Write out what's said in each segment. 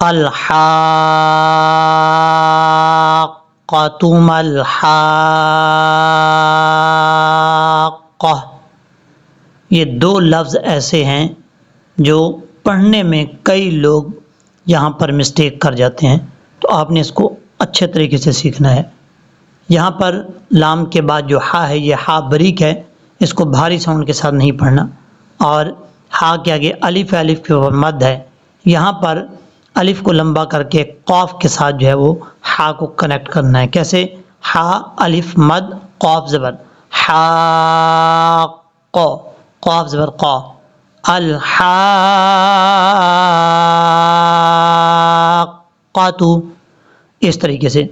الحاقۃ ما الحاقہ، یہ دو لفظ ایسے ہیں جو پڑھنے میں کئی لوگ یہاں پر مسٹیک کر جاتے ہیں، تو آپ نے اس کو اچھے طریقے سے سیکھنا ہے۔ یہاں پر لام کے بعد جو ہا ہے یہ ہا بریک ہے، اس کو بھاری ساؤنڈ کے ساتھ نہیں پڑھنا، اور ہا کے آگے الف ہے، الف کے اوپر مد ہے، یہاں پر الف کو لمبا کر کے قاف کے ساتھ جو ہے وہ ہا کو کنیکٹ کرنا ہے۔ کیسے؟ ہا الف مد قاف زبر حاق، قاف زبر قا، الحاقۃ، اس طریقے سے۔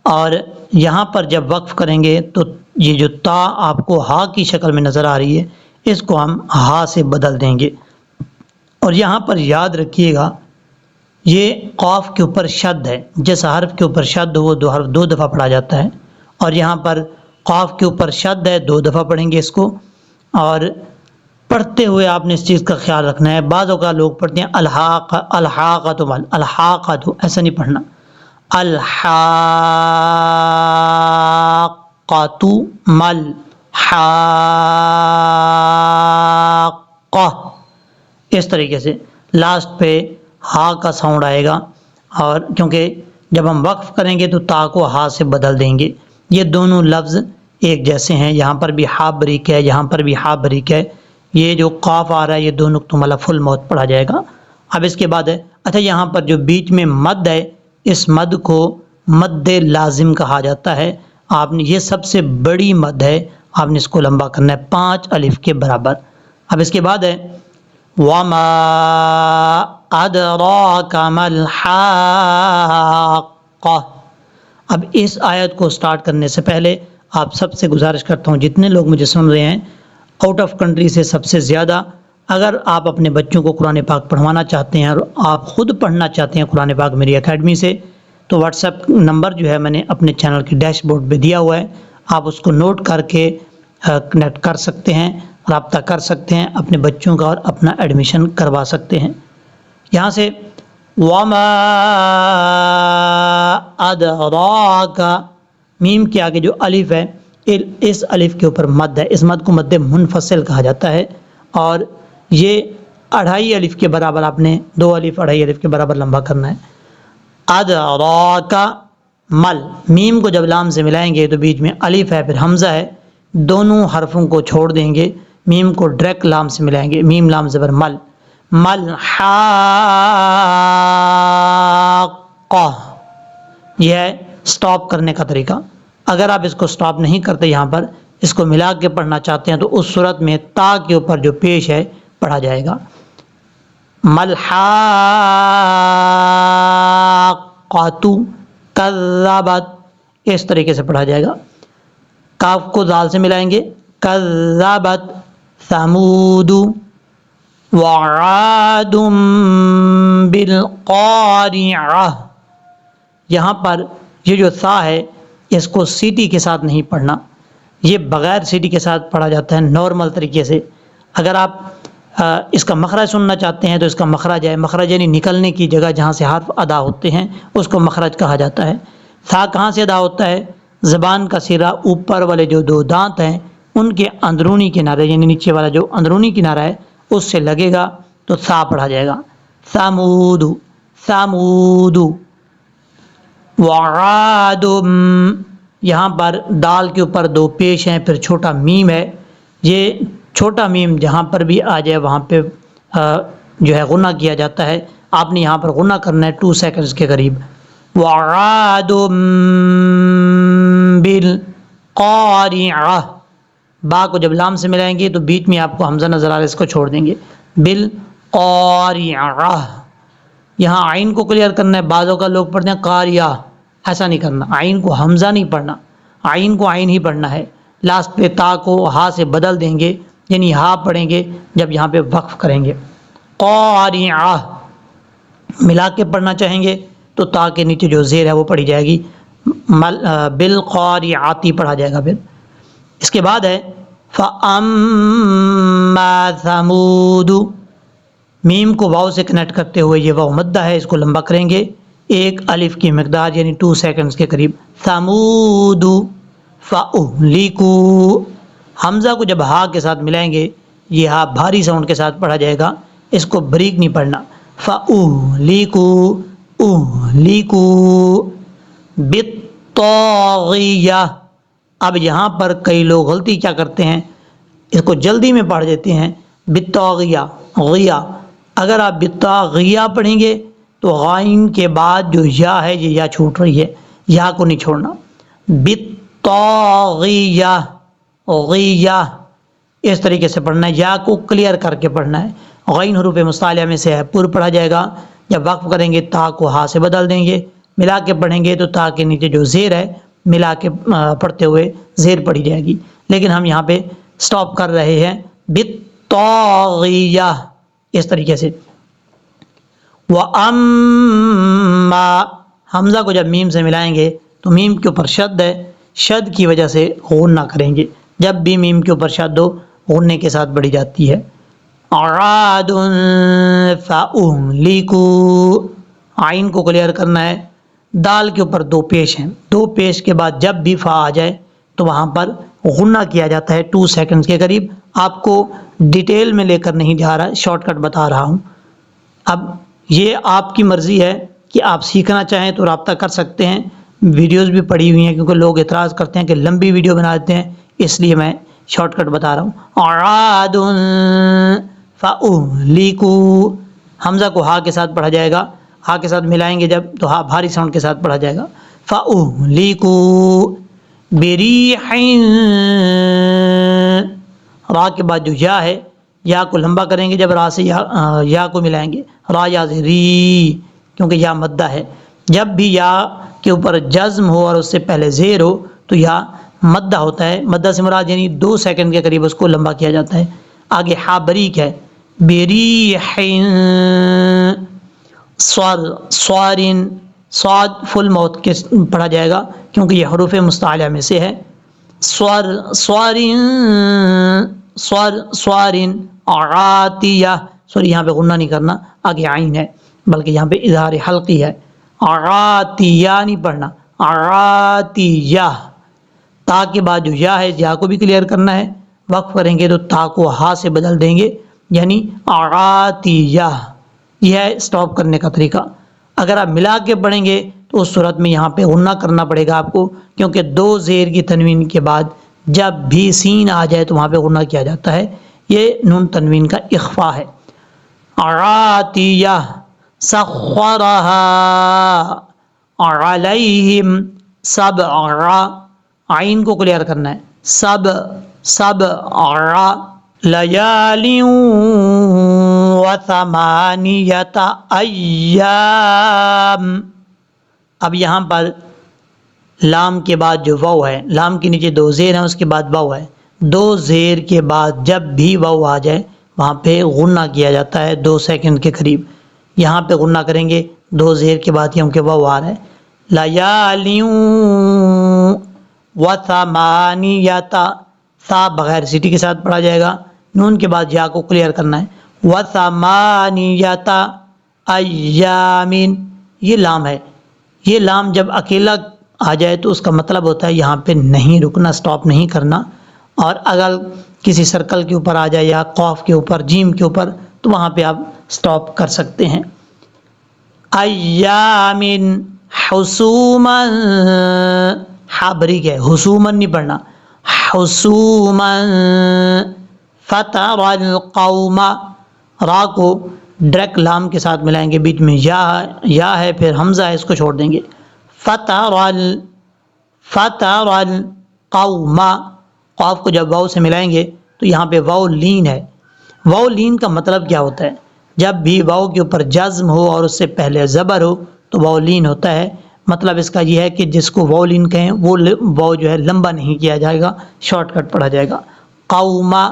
اور یہاں پر جب وقف کریں گے تو یہ جو تا آپ کو ہا کی شکل میں نظر آ رہی ہے، اس کو ہم ہا سے بدل دیں گے۔ اور یہاں پر یاد رکھیے گا یہ قاف کے اوپر شد ہے، جس حرف کے اوپر شد ہو وہ حرف دو دفعہ پڑھا جاتا ہے، اور یہاں پر قاف کے اوپر شد ہے، دو دفعہ پڑھیں گے اس کو۔ اور پڑھتے ہوئے آپ نے اس چیز کا خیال رکھنا ہے، بعض اوقات لوگ پڑھتے ہیں الحاقۃ مل، الحاقۃ، ایسا نہیں پڑھنا، الحاقۃ مل حاقہ، اس طریقے سے لاسٹ پہ ہا کا ساؤنڈ آئے گا، اور کیونکہ جب ہم وقف کریں گے تو تا کو ہا سے بدل دیں گے۔ یہ دونوں لفظ ایک جیسے ہیں، یہاں پر بھی ہا بریک ہے، یہاں پر بھی ہا بریک ہے، یہ جو قاف آ رہا ہے یہ دو نقطوں والا فل موت پڑھا جائے گا۔ اب اس کے بعد ہے، اچھا یہاں پر جو بیچ میں مد ہے، اس مد کو مد لازم کہا جاتا ہے۔ آپ نے یہ سب سے بڑی مد ہے، آپ نے اس کو لمبا کرنا ہے 5 الف کے برابر۔ اب اس کے بعد ہے وَمَا أَدْرَاكَ مَا الْحَاقَّةُ۔ اب اس آیت کو سٹارٹ کرنے سے پہلے آپ سب سے گزارش کرتا ہوں، جتنے لوگ مجھے سن رہے ہیں آؤٹ آف کنٹری سے سب سے زیادہ، اگر آپ اپنے بچوں کو قرآن پاک پڑھوانا چاہتے ہیں اور آپ خود پڑھنا چاہتے ہیں قرآن پاک میری اکیڈمی سے، تو واٹس ایپ نمبر جو ہے میں نے اپنے چینل کے ڈیش بورڈ پہ دیا ہوا ہے، آپ اس کو نوٹ کر کے کنیکٹ کر سکتے ہیں، رابطہ کر سکتے ہیں، اپنے بچوں کا اور اپنا ایڈمیشن کروا سکتے ہیں۔ یہاں سے وَمَا أَدْرَاكَ، میم کے آگے جو الف ہے، اس الف کے اوپر مد ہے، اس مد کو مد منفصل کہا جاتا ہے، اور یہ 2.5 الف کے برابر، آپ نے 2 الف 2.5 الف کے برابر لمبا کرنا ہے۔ أَدْرَاكَ مل، میم کو جب لام سے ملائیں گے تو بیچ میں الف ہے پھر حمزہ ہے، دونوں حرفوں کو چھوڑ دیں گے، میم کو ڈائریکٹ لام سے ملائیں گے، میم لام زبر مل، مل حاقہ، یہ ہے سٹاپ کرنے کا طریقہ۔ اگر آپ اس کو سٹاپ نہیں کرتے یہاں پر، اس کو ملا کے پڑھنا چاہتے ہیں تو اس صورت میں تا کے اوپر جو پیش ہے پڑھا جائے گا، مل حاقۃ کذبت، اس طریقے سے پڑھا جائے گا۔ کاف کو دال سے ملائیں گے، کذبت ثمود وعاد بالقارعہ، یہاں پر یہ جو ثا ہے اس کو سیٹی کے ساتھ نہیں پڑھنا، یہ بغیر سیٹی کے ساتھ پڑھا جاتا ہے نارمل طریقے سے۔ اگر آپ اس کا مخرج سننا چاہتے ہیں تو اس کا مخرج ہے، مخرج یعنی نکلنے کی جگہ جہاں سے حرف ادا ہوتے ہیں اس کو مخرج کہا جاتا ہے۔ ثا کہاں سے ادا ہوتا ہے؟ زبان کا سرا اوپر والے جو 2 دانت ہیں ان کے اندرونی کنارے، یعنی نیچے والا جو اندرونی کنارہ ہے اس سے لگے گا تو ثا پڑھا جائے گا، ثمود ثمود وعاد، یہاں پر دال کے اوپر 2 پیش ہیں، پھر چھوٹا میم ہے، یہ چھوٹا میم جہاں پر بھی آ جائے وہاں پہ جو ہے غنہ کیا جاتا ہے، آپ نے یہاں پر غنہ کرنا ہے 2 سیکنڈز کے قریب، وعاد بالقارعہ، با کو جب لام سے ملائیں گے تو بیچ میں آپ کو حمزہ نظر آ رہا ہے، اس کو چھوڑ دیں گے، بالقارعہ، یہاں عین کو کلیئر کرنا ہے، بعضوں کا لوگ پڑھتے ہیں قاریہ، ایسا نہیں کرنا، عین کو حمزہ نہیں پڑھنا، عین کو عین ہی پڑھنا ہے، لاسٹ پہ تا کو ہا سے بدل دیں گے، یعنی ہا پڑھیں گے جب یہاں پہ وقف کریں گے۔ قارعہ ملا کے پڑھنا چاہیں گے تو تا کے نیچے جو زیر ہے وہ پڑھی جائے گی، بالقارعاتی پڑھا جائے گا۔ پھر اس کے بعد ہے فَأَمَّا ثَمُودُ، میم کو واو سے کنیکٹ کرتے ہوئے یہ واو مدہ ہے، اس کو لمبا کریں گے 1 الف کی مقدار یعنی 2 سیکنڈز کے قریب. ثمود فأهلکو. حمزہ کو جب ہا کے ساتھ ملائیں گے یہ ہا بھاری ساؤنڈ کے ساتھ پڑھا جائے گا، اس کو بریک نہیں پڑھنا. فأهلکو اہلکو بالطاغیہ. اب یہاں پر کئی لوگ غلطی کیا کرتے ہیں، اس کو جلدی میں پڑھ دیتے ہیں بالطاغیہ غیہ. اگر آپ بالطاغیہ پڑھیں گے تو غائن کے بعد جو یا ہے یہ یا چھوٹ رہی ہے، یا کو نہیں چھوڑنا. بالطاغیہ غیہ اس طریقے سے پڑھنا ہے، یا کو کلیئر کر کے پڑھنا ہے. غین حروف مستعلیہ میں سے ہے، پر پڑھا جائے گا. جب وقف کریں گے تا کو ہا سے بدل دیں گے، ملا کے پڑھیں گے تو تا کے نیچے جو زیر ہے ملا کے پڑھتے ہوئے زیر پڑھی جائے گی. لیکن ہم یہاں پہ سٹاپ کر رہے ہیں بالطاغیہ اس طریقے سے. وَأَمَّا حمزہ کو جب میم سے ملائیں گے تو میم کے اوپر شد ہے، شد کی وجہ سے غنہ کریں گے. جب بھی میم کے اوپر شد ہو غننے کے ساتھ بڑھی جاتی ہے. عَادٌ فَأُهْلِكُوا. عین کو کلیئر کرنا ہے. دال کے اوپر 2 پیش ہیں، 2 پیش کے بعد جب بھی فا آ جائے تو وہاں پر غنہ کیا جاتا ہے 2 سیکنڈز کے قریب. آپ کو ڈیٹیل میں لے کر نہیں جا رہا، شارٹ کٹ بتا رہا ہوں. اب یہ آپ کی مرضی ہے کہ آپ سیکھنا چاہیں تو رابطہ کر سکتے ہیں. ویڈیوز بھی پڑی ہوئی ہیں کیونکہ لوگ اعتراض کرتے ہیں کہ لمبی ویڈیو بنا دیتے ہیں، اس لیے میں شارٹ کٹ بتا رہا ہوں. عاد فأهلكوا. حمزہ کو ہا کے ساتھ پڑھا جائے گا، ہا کے ساتھ ملائیں گے جب تو ہا بھاری ساؤنڈ کے ساتھ پڑھا جائے گا. فأهلكوا بريح. را کے بعد جو یا ہے یا کو لمبا کریں گے جب را سے یا کو ملائیں گے، را یا ری کیونکہ یا مدہ ہے. جب بھی یا کے اوپر جزم ہو اور اس سے پہلے زیر ہو تو یا مدہ ہوتا ہے. مدہ سے مراد یعنی 2 سیکنڈ کے قریب اس کو لمبا کیا جاتا ہے. آگے ہا بریک ہے، بریح. سوارن صاد فل موت کے پڑھا جائے گا کیونکہ یہ حروف مستعلیہ میں سے ہے. سوارن عاتیہ. سوری یہاں پہ غنہ نہیں کرنا، آگے عین ہے بلکہ یہاں پہ اظہار حلقی ہے. عاتیہ نہیں پڑھنا، عاتیہ. تا کے بعد جو یا ہے یا کو بھی کلیئر کرنا ہے. وقف کریں گے تو تا کو ہا سے بدل دیں گے یعنی عاتیہ. یہ ہے سٹاپ کرنے کا طریقہ. اگر آپ ملا کے پڑھیں گے تو اس صورت میں یہاں پہ غنہ کرنا پڑے گا آپ کو، کیونکہ 2 زیر کی تنوین کے بعد جب بھی سین آ جائے تو وہاں پہ غنہ کیا جاتا ہے. یہ نون تنوین کا اخفا ہے. عاتیہ. سخرها علیہم. سبع. عین کو کلیئر کرنا ہے. سبع لیالی وثمانیۃ ایام. اب یہاں پر لام کے بعد جو واو ہے، لام کے نیچے 2 زیر ہیں، اس کے بعد واو ہے. 2 زیر کے بعد جب بھی واو آ جائے وہاں پہ غنہ کیا جاتا ہے 2 سیکنڈ کے قریب. یہاں پہ غنہ کریں گے 2 زیر کے بعد کیونکہ واو آ رہا ہے. لیالی وثمانیۃ. سا بغیر سیٹی کے ساتھ پڑھا جائے گا. نون کے بعد یا کو کلیئر کرنا ہے. وثمانیۃ ایام. یہ لام ہے. یہ لام جب اکیلا آ جائے تو اس کا مطلب ہوتا ہے یہاں پہ نہیں رکنا، سٹاپ نہیں کرنا. اور اگر کسی سرکل کے اوپر آ جائے یا قاف کے اوپر، جیم کے اوپر، تو وہاں پہ آپ سٹاپ کر سکتے ہیں. ایام حسوما. ہا بریک ہے، حسومن نہیں پڑھنا، حسوما. فتر القوم. را کو ڈائریکٹ لام کے ساتھ ملائیں گے، بیچ میں یا ہے پھر حمزہ ہے، اس کو چھوڑ دیں گے. فتر القوم. قاف کو جب واو سے ملائیں گے تو یہاں پہ واو لین ہے. واو لین کا مطلب کیا ہوتا ہے؟ جب بھی واو کے اوپر جزم ہو اور اس سے پہلے زبر ہو تو واو لین ہوتا ہے. مطلب اس کا یہ ہے کہ جس کو واو لین کہیں وہ واو جو ہے لمبا نہیں کیا جائے گا، شارٹ کٹ پڑھا جائے گا. قوما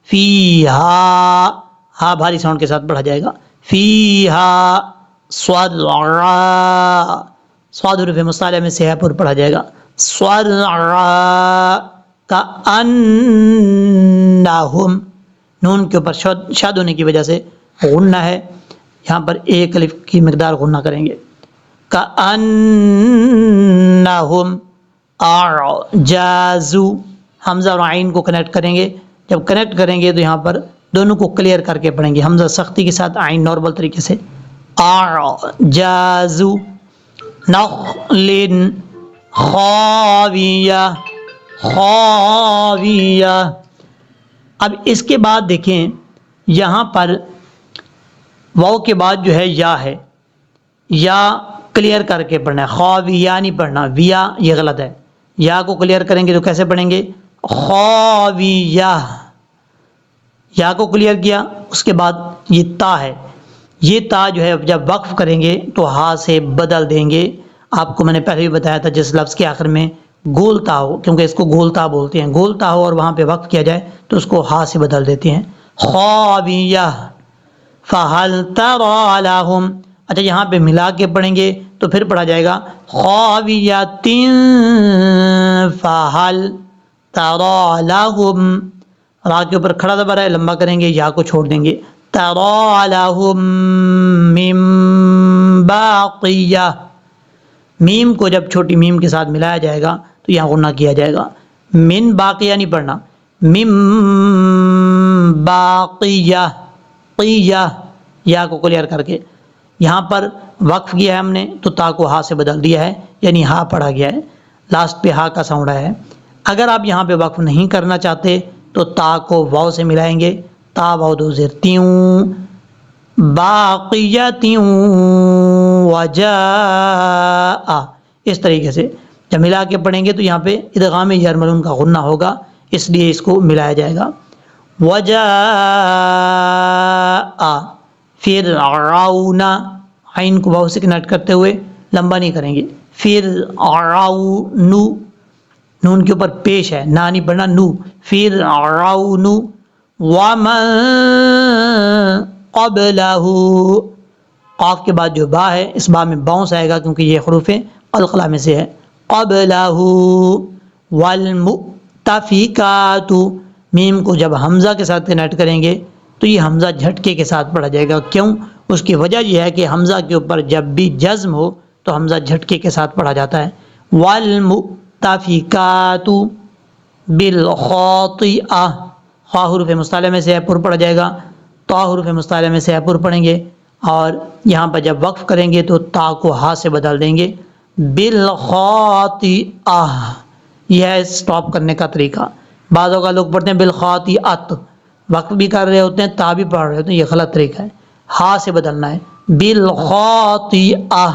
فیہا. ہا بھاری ساؤنڈ کے ساتھ پڑھا جائے گا. فیہا. صرعا. صاد حروف مستعلیہ میں سے ہے، پر پڑھا جائے گا. صرعا. کأنہم. نون کے اوپر شد ہونے کی وجہ سے غنہ ہے، یہاں پر ایک الف کی مقدار غنہ کریں گے. کأنہم اعجاز، حمزہ اور عین کو کنیکٹ کریں گے. جب کنیکٹ کریں گے تو یہاں پر دونوں کو کلیئر کر کے پڑھیں گے، حمزہ سختی کے ساتھ، عین نارمل طریقے سے. اعجاز نخل خاویہ، خاویہ. اب اس کے بعد دیکھیں یہاں پر واو کے بعد جو ہے یا ہے، یا کلیئر کر کے پڑھنا ہے، خاویہ نہیں پڑھنا، ویا یہ غلط ہے. یا کو کلیئر کریں گے تو کیسے پڑھیں گے؟ خاویہ. یا کو کلیئر کیا، اس کے بعد یہ تا ہے، یہ تا جو ہے جب وقف کریں گے تو ہا سے بدل دیں گے. آپ کو میں نے پہلے بھی بتایا تھا جس لفظ کے آخر میں گول تا ہو، کیونکہ اس کو گول تا بولتے ہیں، گول تا ہو اور وہاں پہ وقف کیا جائے تو اس کو ہا سے بدل دیتے ہیں. خاویہ فہل تری لہم. اچھا یہاں پہ ملا کے پڑھیں گے تو پھر پڑھا جائے گا خاویۃ فہل تری لہم. را کے اوپر کھڑا زبر ہے، لمبا کریں گے، یا کو چھوڑ دیں گے. تری لہم من باقیہ. میم کو جب چھوٹی میم کے ساتھ ملایا جائے گا تو یہاں غنہ کیا جائے گا. من باقیہ نہیں پڑھنا، من باقیہ، قیہ، یا کو کلیئر کر کے. یہاں پر وقف کیا ہے ہم نے تو تا کو ہا سے بدل دیا ہے، یعنی ہا پڑھا گیا ہے، لاسٹ پہ ہا کا ساؤنڈ آیا ہے. اگر آپ یہاں پہ وقف نہیں کرنا چاہتے تو تا کو واو سے ملائیں گے، تا واو دو زیر، تیوں باقیہ تیوں وجاء. اس طریقے سے جب ملا کے پڑھیں گے تو یہاں پہ ادغام یرملون کا غنہ ہوگا، اس لیے اس کو ملایا جائے گا. وجاء فرعون، عین کو واو سے کنیکٹ کرتے ہوئے لمبا نہیں کریں گے. فرعون، نون کے اوپر پیش ہے، نا نہیں پڑھنا، نو. فرعون ومن قبلہ. قاف کے بعد جو با ہے اس با میں باؤنس آئے گا کیونکہ یہ حروف قلقلہ میں سے ہے. قبلہ والمؤتفکات. میم کو جب حمزہ کے ساتھ کنیکٹ کریں گے تو یہ حمزہ جھٹکے کے ساتھ پڑھا جائے گا. کیوں؟ اس کی وجہ یہ ہے کہ حمزہ کے اوپر جب بھی جزم ہو تو حمزہ جھٹکے کے ساتھ پڑھا جاتا ہے. والمؤتفکات بالخاطئہ. خا حروف مستعلیٰ میں سے ہے، پر پڑھا جائے گا. تا حروف مستعلیٰ میں سے ہے، پر پڑھیں گے. اور یہاں پر جب وقف کریں گے تو تا کو ہا سے بدل دیں گے. بالخاطئہ، یہ ہے سٹاپ کرنے کا طریقہ. بعض اوقات لوگ پڑھتے ہیں بالخاطئۃ، وقف بھی کر رہے ہوتے ہیں، تا بھی پڑھ رہے ہوتے ہیں، یہ غلط طریقہ ہے، ہا سے بدلنا ہے. بالخاطئہ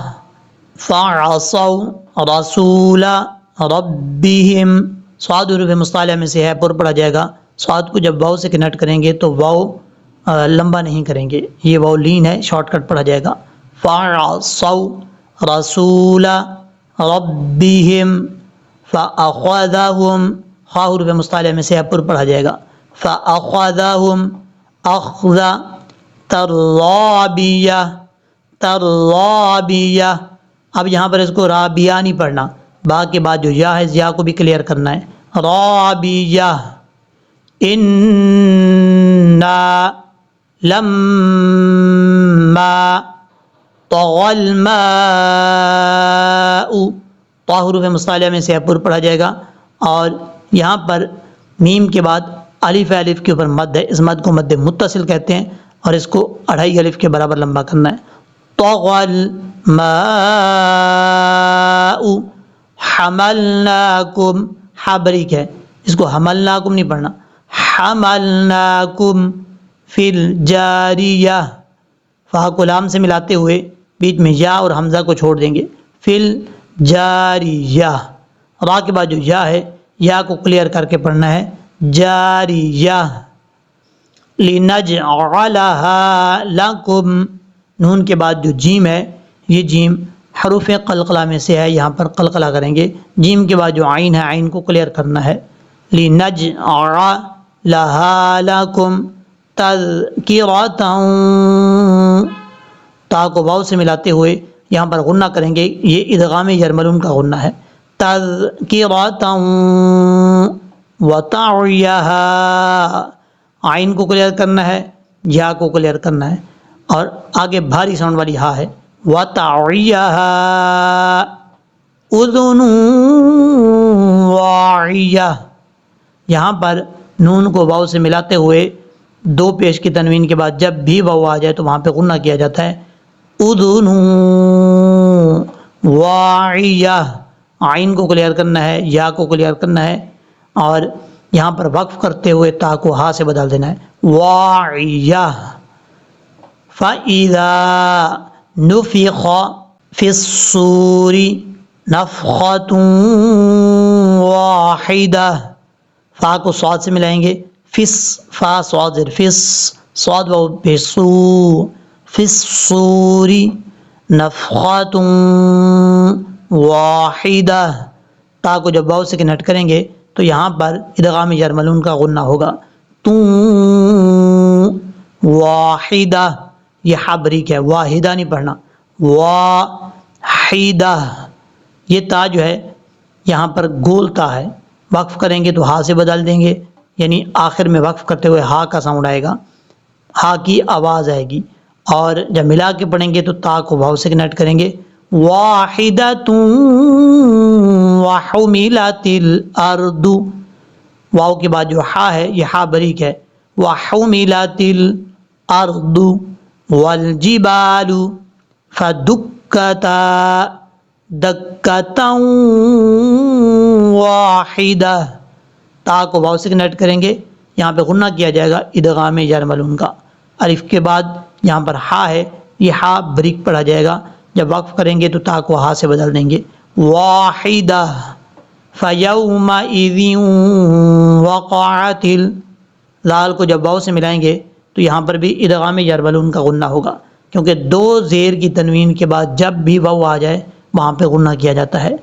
فعصوا رسول ربهم. صاد حروف مستعلیٰ میں سے ہے، پر پڑھا جائے گا. صاد کو جب واو سے کنیکٹ کریں گے تو واو لمبا نہیں کریں گے، یہ واو لین ہے، شارٹ کٹ پڑھا جائے گا. فعصوا رسول ربهم فأخذهم. خا حروف مستعلیٰ میں سے ہے، پر پڑھا جائے گا. فأخذهم أخذ ترابیہ، ترابیہ. اب یہاں پر اس کو رابیہ نہیں پڑھنا، با کے بعد جو یا ہے یا کو بھی کلیئر کرنا ہے. رابیہ انا لما طغى الماء. طا حروف مستعلیٰ میں سے پر پڑھا جائے گا. اور یہاں پر میم کے بعد الف الف کے اوپر مد ہے، اس مد کو مد متصل کہتے ہیں اور اس کو 2.5 الف کے برابر لمبا کرنا ہے. طغى الماء حملناکم. ہا بریک ہے، اس کو حملناکم نہیں پڑھنا، حملناکم فی الجاریہ. فا کو لام سے ملاتے ہوئے بیچ میں یا اور حمزہ کو چھوڑ دیں گے. فی الجاریہ. را کے بعد جو یا ہے یا کو کلیئر کر کے پڑھنا ہے، جاریہ. لنجعلہا لکم. نون کے بعد جو جیم ہے یہ جیم حروف قلقلہ میں سے ہے، یہاں پر قلقلہ کریں گے. جیم کے بعد جو عین ہے عین کو کلیئر کرنا ہے. لنجعلہا لکم تذکرۃ. تا کو واو سے ملاتے ہوئے یہاں پر غنہ کریں گے، یہ ادغام یرملون کا غنہ ہے. تذکرۃ وتعیہا. عین کو کلیئر کرنا ہے، یا کو کلیئر کرنا ہے. اور آگے بھاری ساؤنڈ والی ہا ہے وَتَعِيَهَا اُذُنٌ وَاعِيَةٌ، یہاں پر نون کو واو سے ملاتے ہوئے دو پیش کی تنوین کے بعد جب بھی واو آ جائے تو وہاں پہ غنہ کیا جاتا ہے اذن واعیہ، عین کو کلیئر کرنا ہے، یا کو کلیئر کرنا ہے، اور یہاں پر وقف کرتے ہوئے تا کو ہا سے بدل دینا ہے واعیہ۔ فَإِذَا نُفِخَ فِي الصُّورِ نَفْخَةٌ وَاحِدَةٌ، فا کو صاد سے ملائیں گے، فس فا صاد زیر فس، صاد و بسو، فی الصور نفخۃ واحدہ، تا کو جب واو سے کنیکٹ کریں گے تو یہاں پر ادغام یرملون کا غنہ ہوگا تو واحدہ، یہ ہا بریک ہے، واحدہ نہیں پڑھنا، واحدہ، یہ تا جو ہے یہاں پر گول تا ہے، وقف کریں گے تو ہا سے بدل دیں گے، یعنی آخر میں وقف کرتے ہوئے ہا کا ساؤنڈ آئے گا، ہا کی آواز آئے گی، اور جب ملا کے پڑھیں گے تو تا کو واو سے کنیکٹ کریں گے واحدۃ وحملت الارض، واو کے بعد جو ہا ہے یہ ہا بریک ہے، وحملت الارض والجبال فدکتا دکتا واحدہ، تا کو واو سے کنیکٹ کریں گے، یہاں پہ غنہ کیا جائے گا ادغام یرملون کا، الف کے بعد یہاں پر ہا ہے، یہ ہا بریک پڑھا جائے گا، جب وقف کریں گے تو تا کو ہا سے بدل دیں گے واحدہ۔ فَيَوْمَئِذٍ وَقَعَتِ لال کو جب واو سے ملائیں گے تو یہاں پر بھی ادغام یرملون کا غنہ ہوگا، کیونکہ دو زیر کی تنوین کے بعد جب بھی واو آ جائے وہاں پہ غنہ کیا جاتا ہے۔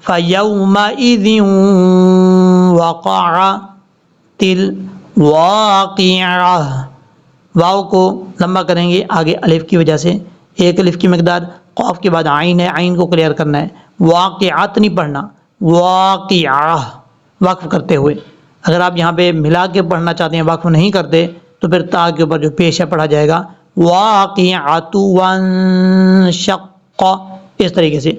فَيَوْمَئِذٍ وَقَعَتِ الْوَاقِعَةُ، واو کو لمبا کریں گے آگے الف کی وجہ سے، ایک الف کی مقدار، قاف کے بعد عین ہے، عین کو کلیئر کرنا ہے، واقعات نہیں پڑھنا، واقعہ وقف کرتے ہوئے، اگر آپ یہاں پہ ملا کے پڑھنا چاہتے ہیں وقف نہیں کرتے تو پھر تا کے اوپر جو پیش ہے پڑھا جائے گا واقعۃ وانشق، اس طریقے سے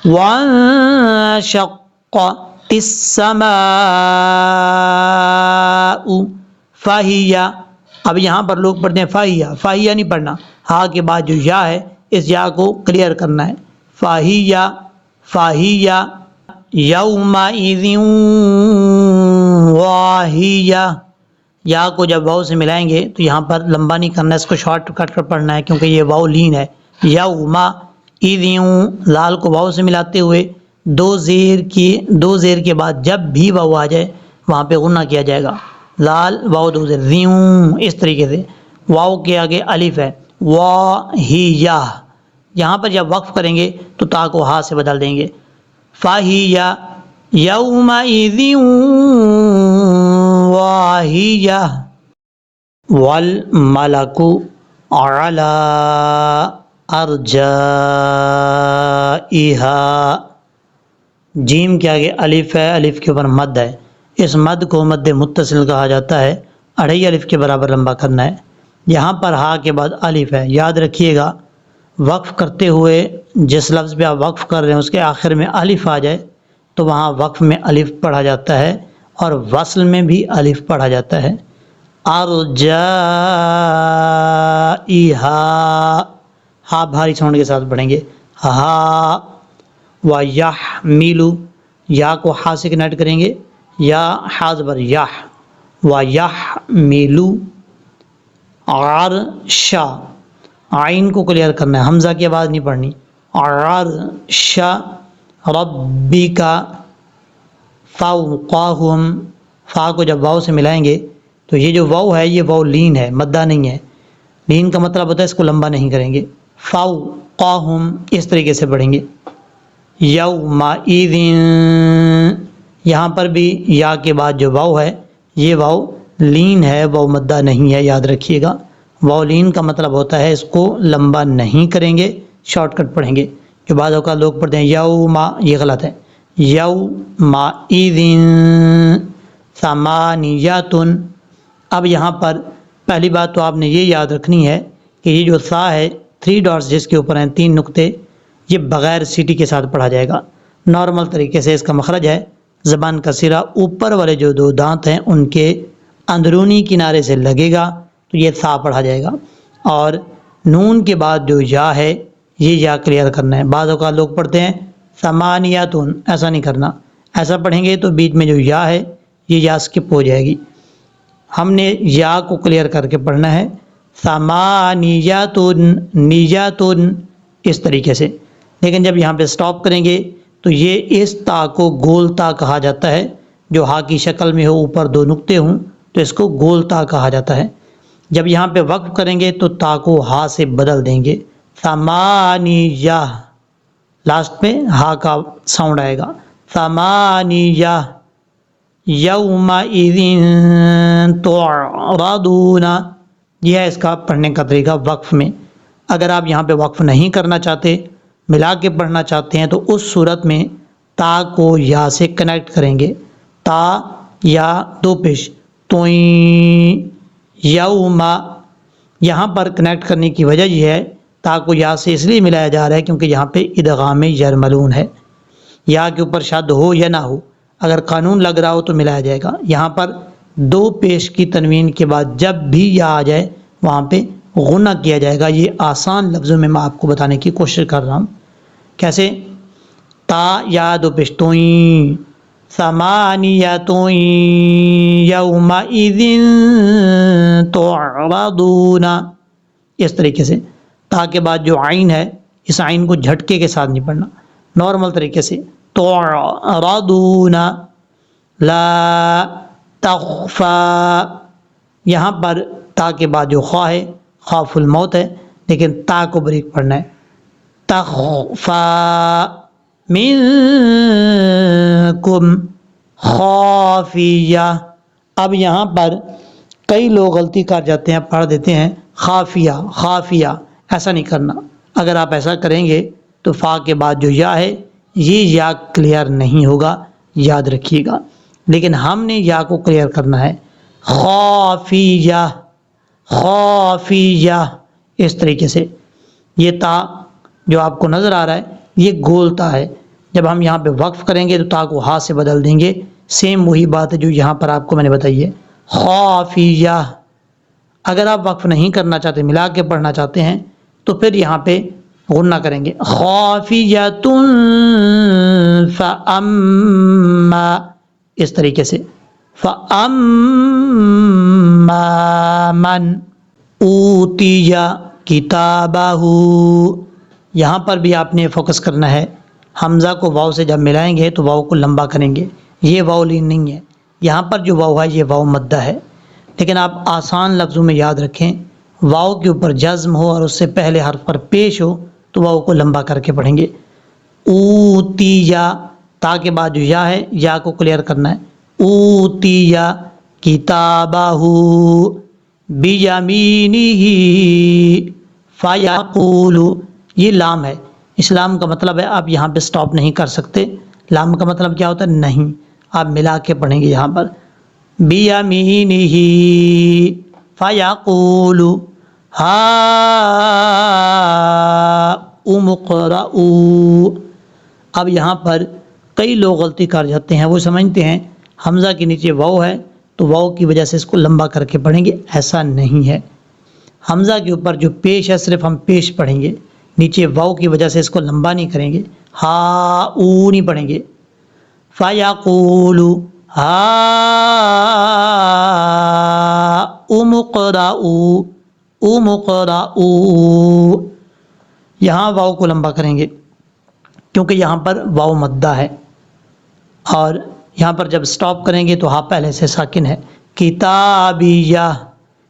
وانشقت السماء فہی، اب یہاں پر لوگ پڑھتے ہیں فاہیہ، فاہیہ نہیں پڑھنا، ہا کے بعد جو یا ہے اس یا کو کلیئر کرنا ہے، فاہیہ فاہیہ یومئذ واہیہ، یا کو جب واو سے ملائیں گے تو یہاں پر لمبا نہیں کرنا ہے، اس کو شارٹ کٹ کر پڑھنا ہے کیونکہ یہ واو لین ہے، یومئذ، لال کو واو سے ملاتے ہوئے دو زیر کے بعد جب بھی واو آ جائے وہاں پہ غنہ کیا جائے گا، لال واو دو زیر ریوں، اس طریقے سے واو کے آگے الف ہے واہیہ، یہاں پر جب وقف کریں گے تو تا کو ہا سے بدل دیں گے فاہیہ یومئذ واہیہ والملک علی ارجائها، جیم کے آگے الف ہے، الف کے اوپر مد ہے، اس مد کو مد متصل کہا جاتا ہے، اڑھائی الف کے برابر لمبا کرنا ہے، یہاں پر ہا کے بعد الف ہے، یاد رکھیے گا وقف کرتے ہوئے جس لفظ پہ آپ وقف کر رہے ہیں اس کے آخر میں الف آ جائے تو وہاں وقف میں الف پڑھا جاتا ہے اور وصل میں بھی الف پڑھا جاتا ہے، ارجائها، ہا بھاری ساؤنڈ کے ساتھ پڑھیں گے، ہا ویحمل، یا کو ہا سے کنیکٹ کریں گے، یا ہا زبر یح، ویحمل عرش، عین کو کلیئر کرنا ہے، حمزہ کی آواز نہیں پڑھنی، عرش ربک فوقہم، فا کو جب واو سے ملائیں گے تو یہ جو واو ہے یہ واو لین ہے، مدہ نہیں ہے، لین کا مطلب ہوتا ہے اس کو لمبا نہیں کریں گے، فوقہم اس طریقے سے پڑھیں گے، یومئذ، یہاں پر بھی یا کے بعد جو واو ہے یہ واو لین ہے، واو مدہ نہیں ہے، یاد رکھیے گا، واو لین کا مطلب ہوتا ہے اس کو لمبا نہیں کریں گے، شارٹ کٹ پڑھیں گے، جو بعض اوقات لوگ پڑھتے ہیں یوما، یہ غلط ہے، یومئذ ثمانیۃ، اب یہاں پر پہلی بات تو آپ نے یہ یاد رکھنی ہے کہ یہ جو سا ہے 3 ڈاٹس جس کے اوپر ہیں 3 نقطے، یہ بغیر سیٹی کے ساتھ پڑھا جائے گا۔ نارمل طریقے سے اس کا مخرج ہے زبان کا سرا اوپر والے جو 2 دانت ہیں ان کے اندرونی کنارے سے لگے گا تو یہ سا پڑھا جائے گا، اور نون کے بعد جو یا ہے یہ یا کلیئر کرنا ہے۔ بعض اوقات لوگ پڑھتے ہیں ثمانیاتن، ایسا نہیں کرنا، ایسا پڑھیں گے تو بیچ میں جو یا ہے یہ یا اسکپ ہو جائے گی۔ ہم نے یا کو کلیئر کر کے پڑھنا ہے ثمانیاتن نیاتن، اس طریقے سے۔ لیکن جب یہاں پہ سٹاپ کریں گے تو یہ اس تا کو گول تا کہا جاتا ہے، جو ہا کی شکل میں ہو، اوپر 2 نقطے ہوں تو اس کو گول تا کہا جاتا ہے۔ جب یہاں پہ وقف کریں گے تو تا کو ہا سے بدل دیں گے، ثمانیہ، لاسٹ میں ہا کا ساؤنڈ آئے گا، ثمانیہ یومئذ تعرضون، یہ ہے اس کا پڑھنے کا طریقہ وقف میں۔ اگر آپ یہاں پہ وقف نہیں کرنا چاہتے، ملا کے پڑھنا چاہتے ہیں، تو اس صورت میں تا کو یا سے کنیکٹ کریں گے، تا یا 2 پیش توئیں یوم، یہاں پر کنیکٹ کرنے کی وجہ یہ ہے تا کو یا سے اس لیے ملایا جا رہا ہے کیونکہ یہاں پہ ادغام یرملون ہے، یا کے اوپر شد ہو یا نہ ہو، اگر قانون لگ رہا ہو تو ملایا جائے گا۔ یہاں پر 2 پیش کی تنوین کے بعد جب بھی یا آ جائے وہاں پہ غنہ کیا جائے گا۔ یہ آسان لفظوں میں آپ کو بتانے کی کوشش کر رہا ہوں۔ کیسے؟ تا یا 2 پیش توئیں، ثمانیۃ یومئذ تعرضون، اس طریقے سے۔ تا کے بعد جو عین ہے اس عین کو جھٹکے کے ساتھ نہیں پڑھنا، نارمل طریقے سے تعرضون، لا تخفى، یہاں پر تا کے بعد جو خواہ ہے خوف الموت ہے، لیکن تا کو بریک پڑھنا ہے، تخفى منکم خافیہ۔ اب یہاں پر کئی لوگ غلطی کر جاتے ہیں، پڑھ دیتے ہیں خافیہ خافیہ، ایسا نہیں کرنا۔ اگر آپ ایسا کریں گے تو فا کے بعد جو یا ہے یہ یا کلیئر نہیں ہوگا، یاد رکھیے گا۔ لیکن ہم نے یا کو کلیئر کرنا ہے، خافیہ خافیہ، اس طریقے سے۔ یہ تا جو آپ کو نظر آ رہا ہے یہ گول تا ہے، جب ہم یہاں پہ وقف کریں گے تو تا کو ہا سے بدل دیں گے، سیم وہی بات ہے جو یہاں پر آپ کو میں نے بتائی ہے، خافیہ۔ اگر آپ وقف نہیں کرنا چاہتے، ملا کے پڑھنا چاہتے ہیں تو پھر یہاں پہ غنہ کریں گے، خافیۃ فاما، اس طریقے سے، فاما من اوتی کتابہ، یہاں پر بھی آپ نے فوکس کرنا ہے۔ حمزہ کو واو سے جب ملائیں گے تو واو کو لمبا کریں گے، یہ واو لین نہیں ہے، یہاں پر جو واو ہے یہ واو مدہ ہے۔ لیکن آپ آسان لفظوں میں یاد رکھیں، واو کے اوپر جزم ہو اور اس سے پہلے حرف پر پیش ہو تو واو کو لمبا کر کے پڑھیں گے۔ اوتیا، تا کے بعد جو یا ہے یا کو کلیئر کرنا ہے، اوتیا کتابہ بیمینہ فیقول، یہ لام ہے، اس لام کا مطلب ہے آپ یہاں پہ سٹاپ نہیں کر سکتے۔ لام کا مطلب کیا ہوتا ہے؟ نہیں، آپ ملا کے پڑھیں گے یہاں پر، بیمینہ فیقول ہاؤم اقرؤوا۔ اب یہاں پر کئی لوگ غلطی کر جاتے ہیں، وہ سمجھتے ہیں حمزہ کے نیچے واو ہے تو واو کی وجہ سے اس کو لمبا کر کے پڑھیں گے، ایسا نہیں ہے۔ حمزہ کے اوپر جو پیش ہے صرف ہم پیش پڑھیں گے، نیچے واو کی وجہ سے اس کو لمبا نہیں کریں گے، ہاؤ نہیں پڑھیں گے، فیقول ہاؤم اقرؤوا ام اقرؤوا، یہاں واو کو لمبا کریں گے کیونکہ یہاں پر واو مدہ ہے، اور یہاں پر جب سٹاپ کریں گے تو ہاں پہلے سے ساکن ہے، کتابیہ،